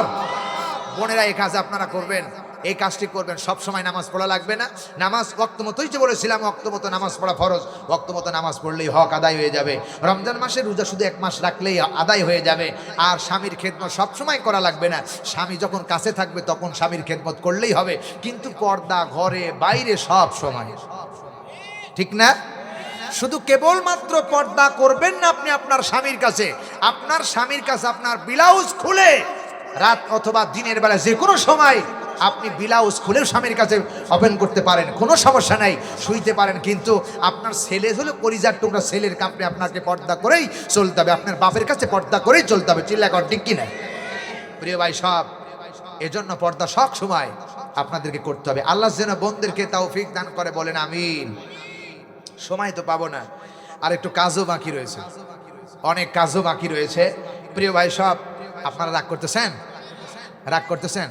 বোনেরা এই কাজ আপনারা করবেন, এই কাজটি করবেন। সব সময় নামাজ পড়া লাগবে না, নামাজ ওয়াক্ত মতোই যে বলেছিলাম ওয়াক্ত মতো নামাজ পড়া ফরজ, ওয়াক্ত মতো নামাজ পড়লেই হক আদায় হয়ে যাবে। রমজান মাসে রোজা শুধু 1 মাস রাখলেই আদায় হয়ে যাবে। আর স্বামীর খেদমত সব সময় করা লাগবে না, স্বামী যখন কাছে থাকবে তখন স্বামীর খেদমত করলেই হবে, কিন্তু পর্দা ঘরে বাইরে সব সময়, ঠিক না? শুধু কেবলমাত্র পর্দা করবেন না আপনি আপনার স্বামীর কাছে, আপনার স্বামীর কাছে আপনার ব্লাউজ খুলে রাত অথবা দিনের বেলা যে কোনো সময় আপনি ব্লাউজ খুলেও স্বামীর কাছে ওপেন করতে পারেন, কোনো সমস্যা নাই, শুইতে পারেন। কিন্তু আপনার ছেলে হলো পরিজার টুকরা, ছেলের কাপড়ে আপনাকে পর্দা করেই চলতে হবে, আপনার বাপের কাছে পর্দা করেই চলতে হবে। চিল্লা কর ঠিক কিনা? প্রিয় ভাই সব, এজন্য পর্দা সব সময় আপনাদেরকে করতে হবে। আল্লাহ যেন বোনদেরকে তৌফিক দান করে, বলেন আমিন। সময় তো পাবো না, আর একটু কাজও বাকি রয়েছে, অনেক কাজও বাকি রয়েছে। প্রিয় ভাই সব, আপনারা রাগ করতেছেন? রাগ করতেছেন?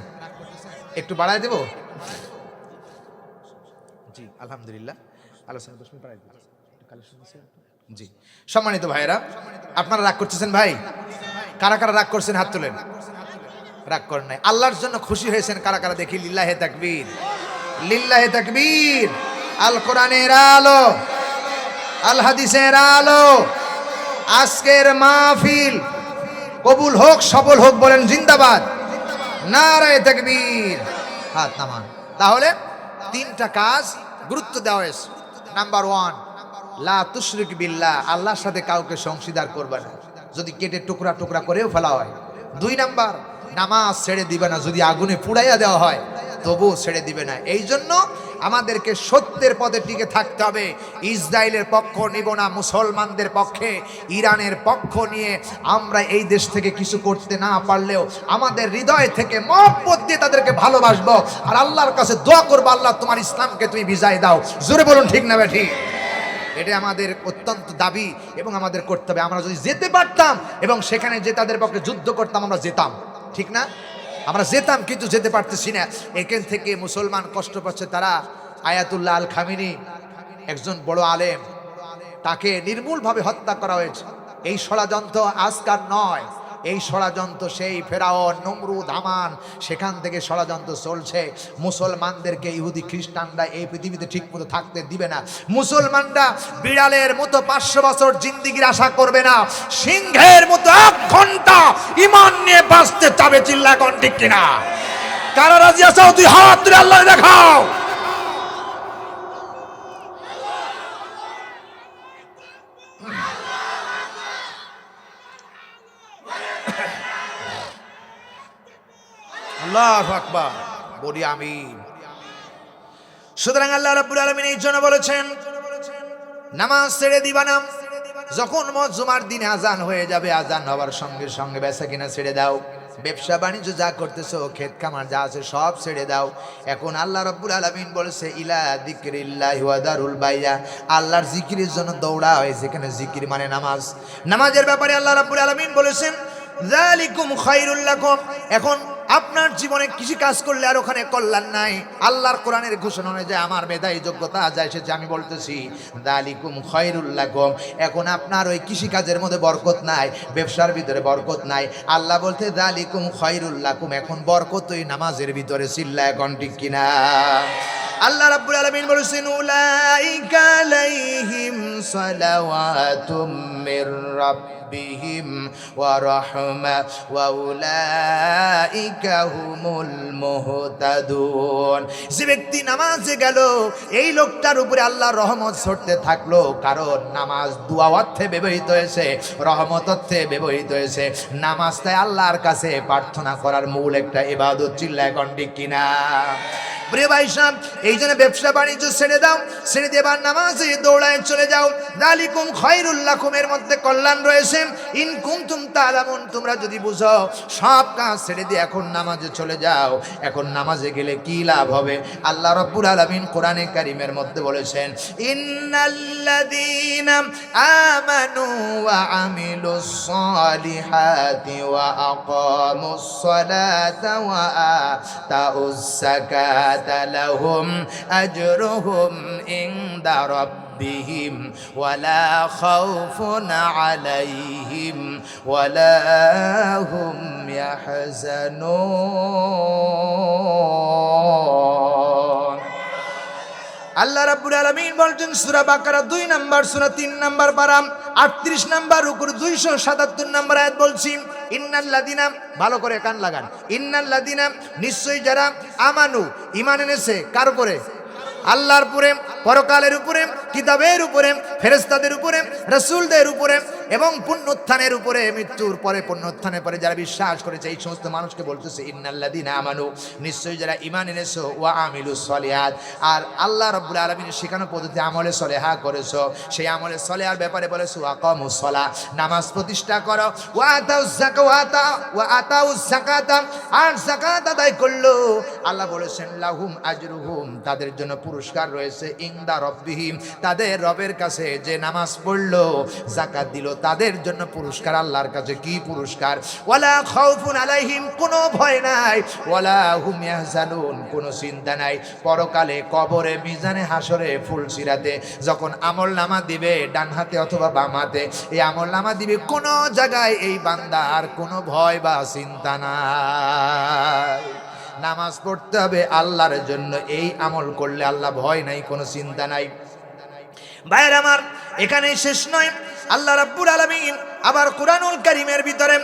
একটু বাড়ায় দেব? জি আলহামদুলিল্লাহ, আলোচনা 10 মিনিট বাড়াই দেব। জি সম্মানিত ভাইয়েরা, আপনারা রাগ করতেছেন? ভাই কারা কারা রাগ করছেন হাত তোলেন। রাগ করেন নাই, আল্লাহর জন্য খুশি হয়েছেন কারা কারা দেখি? লিল্লাহে তাকবীর, লিল্লাহে তাকবীর। আল কোরআনের আলো, আল হাদিসের আলো, আজকের মাহফিল কবুল হোক, সফল হোক, বলেন জিন্দাবাদ, নারায়ে তাকবীর। হাত নামান। তাহলে 3টা কাজ গুরুত্ব দেওয়া হয়েছে। নাম্বার 1 লা তুশরিক বিল্লাহ, আল্লাহর সাথে কাউকে অংশীদার করবে না, যদি কেটে টুকরা টুকরা করেও ফেলা হয়। 2 নাম্বার নামাজ ছেড়ে দিবে না, যদি আগুনে পুড়াইয়া দেওয়া হয় তবুও ছেড়ে দিবে না। এই জন্য আমাদেরকে সত্যের পথে টিকে থাকতে হবে। ইসরায়েলের পক্ষ নিব না, মুসলমানদের পক্ষে, ইরানের পক্ষ নিয়ে আমরা এই দেশ থেকে কিছু করতে না পারলেও আমাদের হৃদয় থেকে মহব্বত দিয়ে তাদেরকে ভালোবাসবো, আর আল্লাহর কাছে দোয়া করবো, আল্লাহ তোমার ইসলামকে তুমি বিজয় দাও। জোরে বলুন ঠিক না ঠিক? এটা আমাদের অত্যন্ত দাবি এবং আমাদের করতে হবে। আমরা যদি যেতে পারতাম এবং সেখানে যে তাদের পক্ষে যুদ্ধ করতাম, আমরা যেতাম, ঠিক না? আমরা যেতাম, কিন্তু যেতে পারতেছি না। এখান থেকে মুসলমান কষ্ট পাচ্ছে তারা। আয়াতুল্লাহ আল খামিনি একজন বড় আলেম, তাকে নির্মূলভাবে হত্যা করা হয়েছে। এই ষড়যন্ত্র আজকার নয়, এই ষড়যন্ত্র সেই ফেরাউন, নমরুদ, হামান, সেখান থেকে ষড়যন্ত্র চলছে। মুসলমানদেরকে ইহুদি খ্রিস্টানরা এই পৃথিবীতে ঠিক মতো থাকতে দিবে না। মুসলমানরা বিড়ালের মতো 500 বছর জিন্দিগির আশা করবে না, সিংহের মতো 1 ঘন্টা ঈমান নিয়ে বাঁচতে চাবে। চিল্লা কোন ঠিক কিনা? কারা রাজি আছো? 2 হাত তুলে আল্লাহ দেখাও। আল্লাহু আকবার, বলি আমিন। সুতরাং আল্লাহ রাব্বুল আলামিন এই জন্য বলেছেন নামাজ ছেড়ে দিবা না। যখন জুমার দিনে আজান হয়ে যাবে, আজান হওয়ার সঙ্গে সঙ্গে বেচা কিনা ছেড়ে দাও, ব্যবসা বাণিজ্য যা করতেছো, ক্ষেত খামার যা আছে সব ছেড়ে দাও। এখন আল্লাহ রাব্বুল আলামিন বলেছে ইলা যিকরিল্লাহি ওয়া দারুল বাইয়া, আল্লাহর জিকিরের জন্য দৌড়া হয়, যেখানে জিকির মানে নামাজ। নামাজের ব্যাপারে আল্লাহ রাব্বুল আলামিন বলেছেন যালিকুম খায়রুল লাকুম। এখন আপনার জীবনে কৃষি কাজ করলে আর ওখানে কল্যাণ নাই। আল্লাহর কোরআনের ঘোষণা অনুযায়ী আমার মেধাই যোগ্যতা যা এসেছে, আমি বলতেছি যালিকুম খায়রুল লাকুম। এখন আপনার ওই কৃষি কাজের মধ্যে বরকত নাই, ব্যবসার ভিতরে বরকত নাই। আল্লাহ বলতে যালিকুম খায়রুল লাকুম, এখন বরকত ওই নামাজের ভিতরে। চিল্লা এখন ঠিক কিনা? আল্লাহ রাব্বুল আলামিন বলেছেন উলাইকা আলাইহিম সালাওয়াতুম মির রাব্বিহিম ওয়া রাহমা ওয়া উলাইকা হুমুল মুহতাদুন। যে ব্যক্তি নামাজে গেল, এই লোকটার উপরে আল্লাহর রহমত ঝরতে থাকলো, কারণ নামাজ দুআ অর্থে ব্যবহৃত হয়েছে, রহমত অর্থে ব্যবহৃত হয়েছে। নামাজটাই আল্লাহর কাছে প্রার্থনা করার মূল একটা ইবাদত। চিল্লা এখন ঠিক কিনা? প্রিয় ভাই সাহেব, এই জন্য ব্যবসা বাণিজ্য ছেড়ে দাও, ছেড়ে দেবার নামাজে দৌড়ায় চলে যাও। যালিকুম খায়রুল লাকুম, এর মধ্যে কল্যাণ রয়েছে। ইন কুনতুম তা'লামুন, তোমরা যদি বুঝো। সব কাজ ছেড়ে দিয়ে এখন নামাজে চলে যাও। এখন নামাজে গেলে কি লাভ হবে? আল্লাহ রাব্বুল আলামিন কোরআনে কারীমের মধ্যে বলেছেন, ইন্নাল্লাযীনা আমানু ওয়া আমিলুস সালিহাতি ওয়া আকামুস সালাতা ওয়া আতাউস যাকাতা লাহুম আজরুহুম ইনদা রাব্বিহিম ওয়ালা খাউফুন আলাইহিম ওয়ালা হুম ইয়াহজানুন। আল্লাহ রাব্বুল আলামিন বলছেন সূরা বাকারা 2 নাম্বার সূরা 3 নাম্বার পারা 38 নাম্বার রুকুর 277 নাম্বার আয়াত বলছি, ইন্নাল্লাযিনা, ভালো করে কান লাগান, ইন্নাল্লাযিনা, নিশ্চয়ই যারা আমানু, ঈমান এনেছে কার উপরে? আল্লাহর উপরে, পরকালের উপরে, কিতাবের উপরে, ফেরেশতাদের উপরে, রাসূলদের উপরে এবং পুনরুত্থানের উপরে, মৃত্যুর পরে পুনরুত্থানের পরে যারা বিশ্বাস করেছে, এই সমস্ত মানুষকে বলতেছে ইন্নাল্লাযিনা আমানু, নিশ্চয়ই যারা ঈমান এনেছো, ওয়া আমিলুস সলিহাত, আর আল্লাহ রাব্বুল আলামিনের শেখানো পদ্ধতি আমলে সলেহা করেছো, সেই আমলে সলেহার ব্যাপারে বলেছো আকামুস সালাহ, নামাজ প্রতিষ্ঠা করো, ওয়া আতাউস যাকাতা, আর যাকাত আদায় করলো। আল্লাহ বলেছেন লাহুম আজরুহুম, তাদের জন্য পুরস্কার রয়েছে, ইনদা রাব্বিহিম, তাদের রবের কাছে। যে নামাজ পড়লো, যাকাত দিল, তাদের জন্য পুরস্কার আল্লাহর কাছে। কি পুরস্কার? ওয়ালা খাউফুন আলাইহিম, কোনো ভয় নাই, ওয়ালা হুম ইয়াহজানুন, কোনো চিন্তা নাই। পরকালে, কবরে, মিজানে, হাসরে, ফুলসিরাতে যখন আমল নামা দিবে, ডান হাতে অথবা বাম হাতে, এই আমল নামা দিবে, কোনো জায়গায় এই বান্দার কোনো ভয় বা চিন্তা নাই। নামাজ পড়তে হবে আল্লাহর জন্য, এই আমল করলে আল্লাহ ভয় নাই, কোনো চিন্তা নাই। ভাইয়ের আমার, এখানেই শেষ নয়। আল্লাহ রাব্বুল আলামিন আবার কুরআনুল কারীমের ভিতরে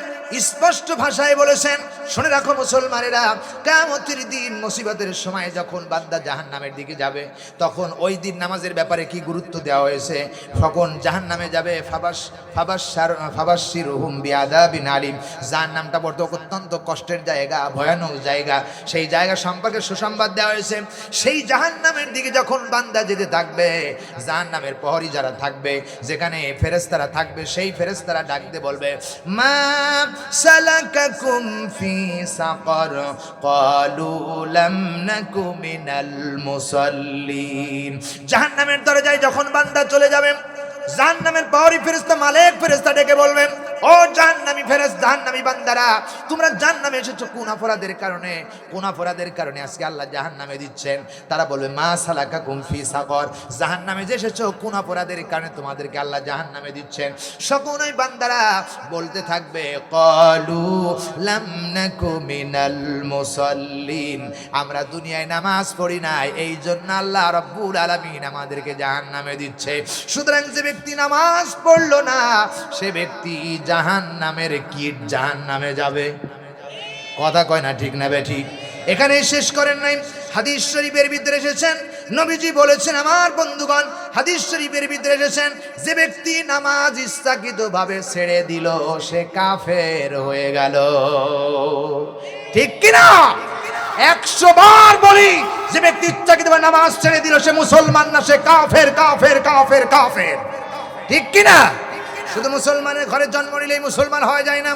স্পষ্ট ভাষায় বলেছেন, শুনে রাখো মুসলমানেরা, কিয়ামতের দিন, মুসিবতের সময় যখন বান্দা জাহান্নামের দিকে যাবে, তখন ওই দিন নামাজের ব্যাপারে কি গুরুত্ব দেওয়া হয়েছে? তখন জাহান্নামে যাবে, ফাবাশশিরহুম বিআযাবিন আলিম, জাহান্নামটা বড় অত্যন্ত কষ্টের জায়গা, ভয়ানক জায়গা, সেই জায়গা সম্পর্কে সুসংবাদ দেওয়া হয়েছে। সেই জাহান্নামের দিকে যখন বান্দা যেতে থাকবে, জাহান্নামের প্রহরী যারা থাকবে, যেখানে ফেরেশতারা থাকবে, সেই ফেরেশতারা ডাকতে বলবে, মা সালাকাকুম ফি সাকার, ক্বালু লাম নাকু মিনাল মুসাল্লিন। জাহান্নামের দরজায় যখন বান্দা চলে যাবে, জাহান্নামের প্রহরী ফেরেশতা, মালিক ফেরেশতা ডেকে বলবেন, ও জাহান্নামী ফেরেশতা, জাহান্নামী বান্দারা, তোমরা জাহান্নামে এসেছো কোন অপরাধের কারণে? কোন অপরাধের কারণে আজকে আল্লাহ জাহান্নামে দিচ্ছেন? তারা বলবে, মা সালাকাকুম ফি সাকার, জাহান্নামে যে এসেছো কোন অপরাধের কারণে তোমাদেরকে আল্লাহ জাহান্নামে দিচ্ছেন? সকল ওই বান্দারা বলতে থাকবে, ক্বালু লাম নাকু মিনাল মুসাল্লিন, আমরা দুনিয়ায় নামাজ পড়ি নাই, এই জন্য আল্লাহ রাব্বুল আলামিন আমাদেরকে জাহান্নামে দিচ্ছে। সুতরাং যে ব্যক্তি নামাজ পড়লো না, সে ব্যক্তি জাহান্নামের কীট, জাহান্নামে যাবে। কথা কয় না ঠিক না বেঠিক? এখানে শেষ করেন নাই, হাদিস শরীফের ভিতরে এসেছেন, নবীজি বলেছেন, আমার বন্ধুগণ, হাদিস শরীফের ভিতরে এসেছেন, যে ব্যক্তি নামাজ ইচ্ছাকৃতভাবে ছেড়ে দিল, সে কাফের হয়ে গেল। ঠিক কিনা? 100 বার বলি, যে ব্যক্তি ইচ্ছাকৃতভাবে নামাজ ছেড়ে দিল, সে মুসলমান না, সে কাফের, কাফের, কাফের, কাফের। ঠিক কিনা? শুধু মুসলমানের ঘরে জন্ম নিলেই মুসলমান হওয়া যায় না।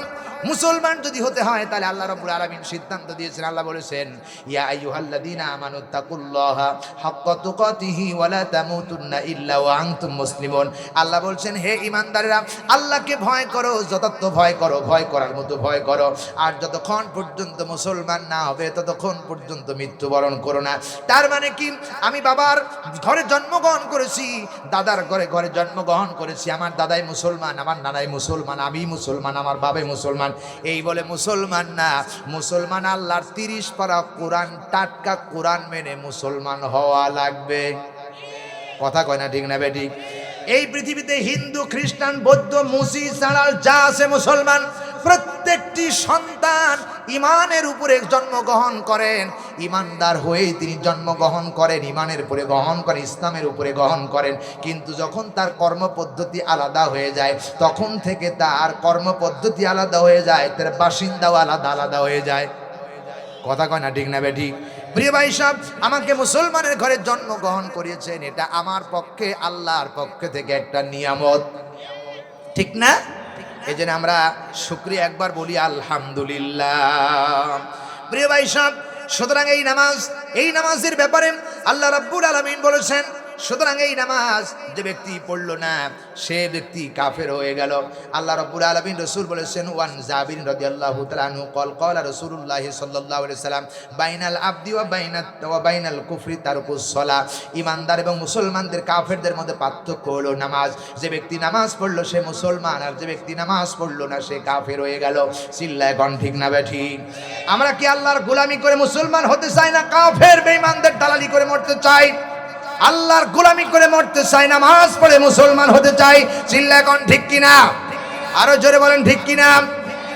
মুসলমান যদি হতে হয়, তাহলে আল্লাহ রাব্বুল আলামিন সিদ্ধান্ত দিয়েছেন। আল্লাহ বলেছেন, ইয়া আইয়ুহাল্লাযীনা আমানুত্তাকুল্লাহা হাক্কা তুকাতিহি ওয়া লা তামুতুন্না ইল্লা ওয়া আনতুম মুসলিমুন। আল্লাহ বলছেন, হে ঈমানদারেরা, আল্লাহকে ভয় করো, যথার্থ ভয় করো, ভয় করার মতো ভয় করো, আর যতক্ষণ পর্যন্ত মুসলমান না হবে, ততক্ষণ পর্যন্ত মৃত্যুবরণ করো না। তার মানে কি? আমি বাবার ঘরে জন্মগ্রহণ করেছি, দাদার ঘরে জন্মগ্রহণ করেছি, আমার দাদাই মুসলমান, আমার নানাই মুসলমান, আমি মুসলমান, আমার বাবাই মুসলমান, এই বলে মুসলমান না। মুসলমান আল্লাহর 30 পারা কোরআন, টাটকা কোরআন মেনে মুসলমান হওয়া লাগবে। কথা কয় না ঠিক না বেঠিক? এই পৃথিবীতে হিন্দু, খ্রিস্টান, বৌদ্ধ, মুসি ছাড়া যা আছে মুসলমান, প্রত্যেকটি সন্তান ইমানের উপরে জন্মগ্রহণ করেন, ইমানদার হয়েই তিনি জন্মগ্রহণ করেন, ইমানের উপরে গ্রহণ করেন, ইসলামের উপরে গ্রহণ করেন। কিন্তু যখন তার কর্মপদ্ধতি আলাদা হয়ে যায়, তখন থেকে তার কর্মপদ্ধতি আলাদা হয়ে যায়, তার বাসিন্দাও আলাদা আলাদা হয়ে যায়। কথা কয় না ঠিক না বেঠিক? প্রিয় ভাই সাহেব, আমাকে মুসলমানের ঘরে জন্মগ্রহণ করিয়েছেন, এটা আমার পক্ষে আল্লাহর পক্ষ থেকে একটা নিয়ামত, ঠিক না? এই জন্য আমরা শুকরিয়া একবার বলি আলহামদুলিল্লাহ। প্রিয় ভাই সাহেব, সুতরাং এই নামাজের ব্যাপারে আল্লাহ রাব্বুল আলামিন বলেছেন, সুতরাং এই নামাজ যে ব্যক্তি পড়লো না সে ব্যক্তি কাফের হয়ে গেল। আল্লাহ রাব্বুল আলামিন রাসূল বলেছেন, ওয়ান জাবির রাদিয়াল্লাহু তাআলা আনহু ক্বালা রাসূলুল্লাহ সাল্লাল্লাহু আলাইহি সাল্লাম, বাইনাল আবদি ওয়া বাইনাল কুফরি তারকুস সালাহ। ঈমানদার এবং মুসলমানদের কাফেরদের মধ্যে পার্থক্য হলো নামাজ। যে ব্যক্তি নামাজ পড়লো সে মুসলমান, আর যে ব্যক্তি নামাজ পড়লো না সে কাফের হয়ে গেল। চিল্লায় কোন ঠিক না বেঠিক? আমরা কি আল্লাহর গোলামি করে মুসলমান হতে চাই, না কাফের বেঈমানদের দালালি করে মরতে চাই? আল্লাহর গোলামি করে মরতে চাই, নামাজ পড়ে মুসলমান হতে চাই। চিল্লায় কোন ঠিক কিনা? আরো জোরে বলেন ঠিক কিনা?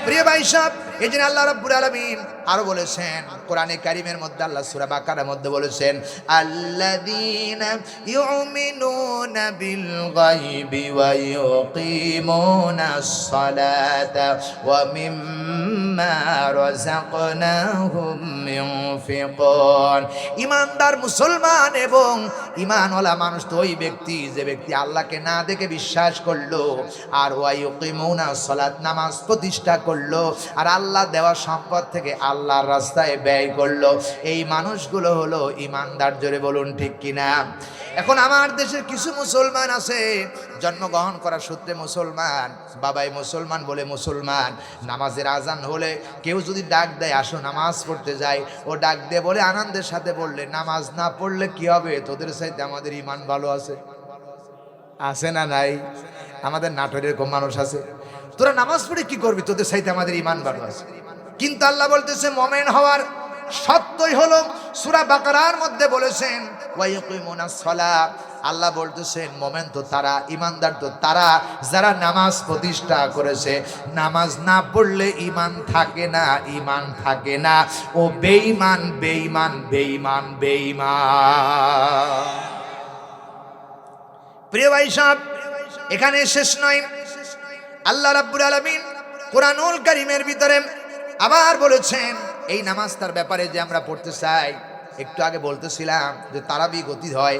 প্রিয় ভাই সাহেব, এই জন্য আল্লাহ রাব্বুল আলামিন আরো বলেছেন কোরআনে কারীমের মধ্যে, আল্লাহ সূরা বাকারার মধ্যে বলেছেন, আল্লাযীনা ইউমিনুনা বিল গায়বি ওয়া ইউকিমুনাস সালাতা ওয়া মিম্মা রাযাকনাহুম ইউনফিকুন। ঈমানদার মুসলমান এবং ঈমানওয়ালা মানুষ তো ওই ব্যক্তি যে ব্যক্তি আল্লাহকে না দেখে বিশ্বাস করলো, আর ওয়া ইউকিমুনাস সালাত নামাজ প্রতিষ্ঠা করলো, আর আল্লাহ দেওয়া সম্পদ থেকে আল্লাহর রাস্তায় ব্যয় করলো। এই মানুষগুলো হলো ঈমানদার। জোরে বলুন ঠিক কিনা? এখন আমার দেশের কিছু মুসলমান আছে, জন্মগ্রহণ করার সূত্রে মুসলমান, বাবাই মুসলমান বলে মুসলমান, নামাজের আজান হলে কেউ যদি ডাক দেয় আসো নামাজ পড়তে যাই, ও ডাক দিয়ে বলে আনন্দের সাথে বললে, নামাজ না পড়লে কি হবে, তোদের সাথে আমাদের ঈমান ভালো আছে। আছে না নাই? আমাদের নাটোরের এরকম মানুষ আছে, তোরা নামাজ পড়ে কি করবি, তোদের সাথে আমাদের ঈমান ভালো আছে। কিন্তু আল্লাহ বলতেছে মুমিন হওয়ার সত্যই হলো, সূরা বাকারার মধ্যে বলেছেন ওয়া ইয়াকিমুনাস সালাহ। আল্লাহ বলতেছেন মুমিন তো তারা, ঈমানদার তো তারা যারা নামাজ প্রতিষ্ঠা করেছে। নামাজ না পড়লে ঈমান থাকে না, ঈমান থাকে না। ও বেঈমান বেঈমান বেঈমান বেঈমান। প্রিয় ভাই সাহেব, এখানে শেষ নয়। আল্লাহ রাব্বুল আলামিন কোরআনুল কারীমের ভিতরে আবার বলেছেন এই নামাজটার ব্যাপারে যে আমরা পড়তে চাই। একটু আগে বলতেছিলাম যে তারাবি গতি হয়,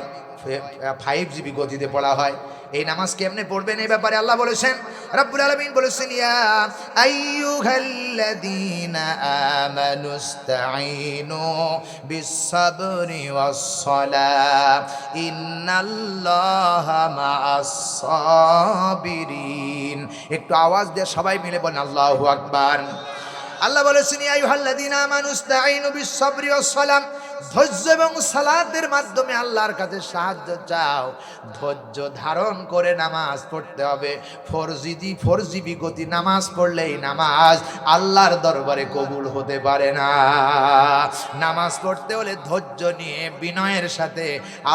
5GB গতিতে পড়া হয়। এই নামাজ কেমনে পড়বেন এই ব্যাপারে আল্লাহ বলেছেন, রাব্বুল আলামিন বলেছেন, ইয়া আইয়ুহাল্লাযীনা আমানুস্তাঈনু বিস-সাবরি ওয়াস-সালাহ ইন্নাল্লাহা মা'আস-সাবিরিন। একটু আওয়াজ দিয়ে সবাই মিলে বলেন আল্লাহু আকবার। আল্লাহ বলেছেন, ইয়া আইয়ুহাল্লাযীনা আমানুস্তাঈনু বিস-সাবরি ওয়াস-সালাহ, ধৈর্য এবং সালাতের মাধ্যমে আল্লাহর কাছে সাহায্য চাও। ধৈর্য ধারণ করে নামাজ পড়তে হবে। 4GB গতি নামাজ পড়লেই নামাজ আল্লাহর দরবারে কবুল হতে পারে না। নামাজ পড়তে হলে ধৈর্য নিয়ে বিনয়ের সাথে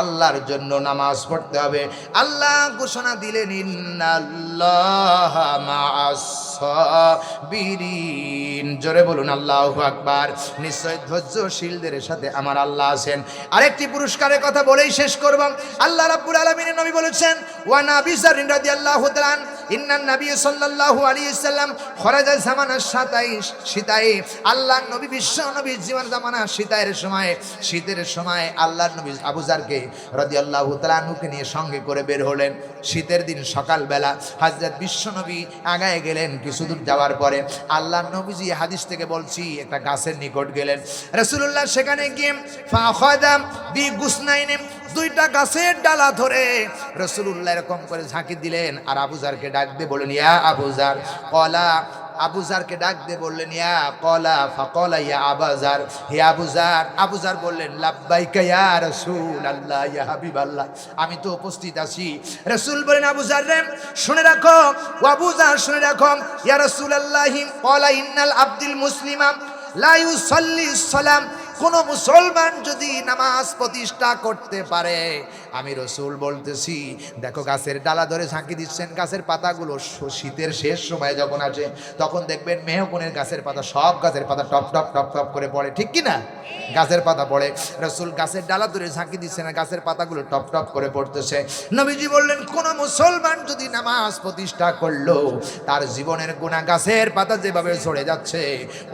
আল্লাহর জন্য নামাজ পড়তে হবে। আল্লাহ ঘোষণা দিলেন, ইন্নাল্লাহা মা'আস-সাবিরিন। জোরে বলুন আল্লাহু আকবার। নিশ্চয় ধৈর্যশীলদের সাথে আমার আল্লাহ আছেন। আরেকটি পুরস্কারের কথা বলেই শেষ করব। আল্লাহ রাব্বুল আলামিনের নবী বলেছেন, ওয়া নাবী যারিন রাদিয়াল্লাহু তাআলা ইন্নান নবী সাল্লাল্লাহু আলাইহি ওয়াসাল্লাম খরাজা জামানাস শীতায়ে। আল্লাহর নবী বিশ্ব নবী জীবন জামানা শীতের সময় আল্লাহর নবী আবু যারকে রাদিয়াল্লাহু তাআলা আনহুকে নিয়ে সঙ্গে করে বের হলেন। শীতের দিন সকালবেলা হযরত বিশ্ব নবী আগায় গেলেন। কিছু দূর যাওয়ার পরে আল্লাহর নবীজি হাদিস থেকে বলছি একটা গাছের নিকট গেলেন। রাসূলুল্লাহ সেখানে গিয়ে ফাখাদাম বিগুসনাইনে, দুইটা গাছের ডালা ধরে রাসূলুল্লাহ এরকম করে ঝাঁকি দিলেন। আর আবু যারকে ডাক দিয়ে বললেন, ইয়া আবু যার। কলা, আবু যারকে ডাক দিয়ে বললেন, ইয়া কলা ফাকলা ইয়া আবু যার, হে আবু যার। আবু যার বললেন, লাব্বাইকা ইয়া রাসূলুল্লাহ ইয়া হাবিবাল্লাহ, আমি তো উপস্থিত আছি। রাসূল বলেন, আবু যার রে শুনে রাখো, ও আবু যার শুনে রাখো, ইয়া রাসূলুল্লাহ কলা ইন্নাল আবদুল মুসলিমা লা ইউসাল্লি সালাম। কোন মুসলমান যদি নামাজ প্রতিষ্ঠা করতে পারে, আমি রসুল বলতেছি, দেখো গাছের ডালা ধরে ঝাঁকি দিচ্ছেন, গাছের পাতাগুলো শীতের শেষ সময় যখন আছে তখন দেখবেন মেহগুনের গাছের পাতা, সব গাছের পাতা টপ টপ টপ টপ করে পড়ে, ঠিক কি না? গাছের পাতা পড়ে। রসুল গাছের ডালা ধরে ঝাঁকি দিচ্ছেন, গাছের পাতাগুলো টপ টপ করে পড়তেছে। নবীজি বললেন, কোন মুসলমান যদি নামাজ প্রতিষ্ঠা করলো, তার জীবনের গুনাহ গাছের পাতা যেভাবে ঝরে যাচ্ছে,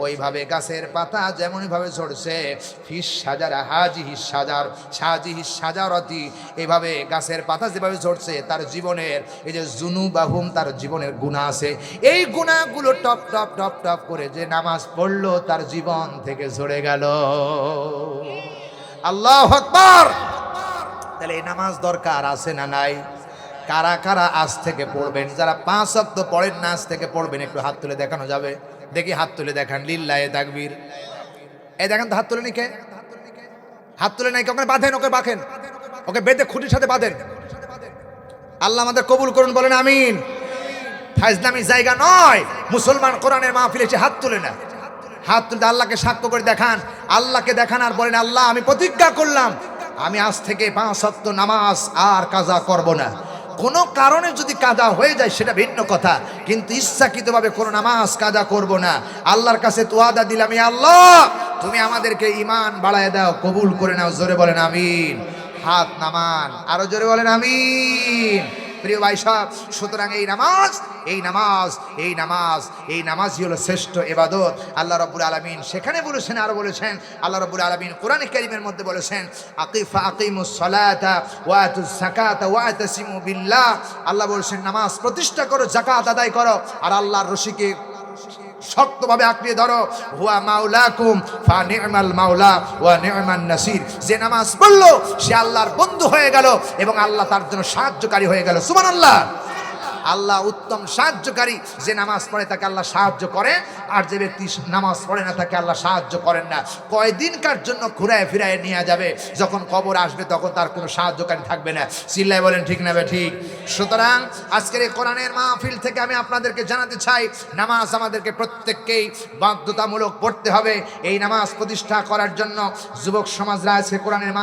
ওইভাবে গাছের পাতা যেমনভাবে ঝরছে ফিস সাজারা হাজিহি সাজার সাজিহি সাজারতি, এভাবে গাছের পাতা যেভাবে ঝরছে তার জীবনের এই যে জুনুবাহুম, তার জীবনের গুনাহ আছে, এই গুনাহগুলো টপ টপ টপ টপ করে যে নামাজ পড়লো তার জীবন থেকে ঝরে গেল। আল্লাহু আকবার। তাহলে এই নামাজ দরকার আছে না নাই? কারা কারা আজ থেকে পড়বেন? যারা 5 ওয়াক্ত পড়েন না আজ থেকে পড়বেন, একটু হাত তুলে দেখানো যাবে? দেখি হাত তুলে দেখান। লিল্লাহি তাকবীর। এই দেখেন তো হাত তুলে নিকে, হাত তুলে নাই, ওকে বাঁধেন, ওকে বাঁধেন, ওকে বেঁধে খুঁটির সাথে বাঁধেন। আল্লাহ আমাদের কবুল করুন, বলেন আমিন। ফাইজলামি জায়গা নয়, মুসলমান কোরআনের মাহফিলে এসে হাত তুলে না। হাত তুলে আল্লাহকে সাক্ষ্য করে দেখান, আল্লাহকে দেখান আর বলেন, আল্লাহ আমি প্রতিজ্ঞা করলাম আমি আজ থেকে 5 ওয়াক্ত নামাজ আর কাজা করব না। কোনো কারণে যদি কাজা হয়ে যায় সেটা ভিন্ন কথা, কিন্তু ইচ্ছাকৃতভাবে কোনো নামাজ কাজা করব না। আল্লাহর কাছে তোয়াদা দিলাম, ইয়া আল্লাহ তুমি আমাদেরকে ঈমান বাড়ায় দাও, কবুল করে নাও। জোরে বলেন আমিন। হাত নামান, আরো জোরে বলেন আমিন। প্রিয় ভাই সাহেব, সুতরাং এই নামাজ এই নামাজ এই নামাজ এই নামাজই হলো শ্রেষ্ঠ ইবাদত। আল্লাহ রাব্বুল আলামিন সেখানে বলেছেন, আরো বলেছেন আল্লাহ রাব্বুল আলামিন কোরআনে কারীমের মধ্যে বলেছেন, আকিমুস সালাতা ওয়া আতুজ যাকাতা ওয়া আতাসিমু বিল্লাহ। আল্লাহ বলেছেন নামাজ প্রতিষ্ঠা করো, যাকাত আদায় করো, আর আল্লাহর রশিকে শক্তভাবে আঁকড়িয়ে ধরো। হুয়া মাওলাকুম ফা নি'মাল মাওলা ওয়া নি'মান নাসির। যে নামাজ পড়লো সে আল্লাহর বন্ধু হয়ে গেল এবং আল্লাহ তার জন্য সাহায্যকারী হয়ে গেল। সুবহানাল্লাহ। আল্লাহ উত্তম সাহায্যকারী। যে নামাজ পড়ে তাকে আল্লাহ সাহায্য করে, আর যে ব্যক্তি নামাজ পড়ে না তাকে আল্লাহ সাহায্য করেন না। কয়দিনকার জন্য ঘুরায় ফিরায় নিয়ে যাবে, যখন কবর আসবে তখন তার কোনো সাহায্যকারী থাকবে না। চিল্লায় বলেন ঠিক না ঠিক? সুতরাং আজকের এই কোরআনের মাহফিল থেকে আমি আপনাদেরকে জানাতে চাই, নামাজ আমাদেরকে প্রত্যেককেই বাধ্যতামূলক পড়তে হবে। এই নামাজ প্রতিষ্ঠা করার জন্য যুবক সমাজরা আজকে কোরআনের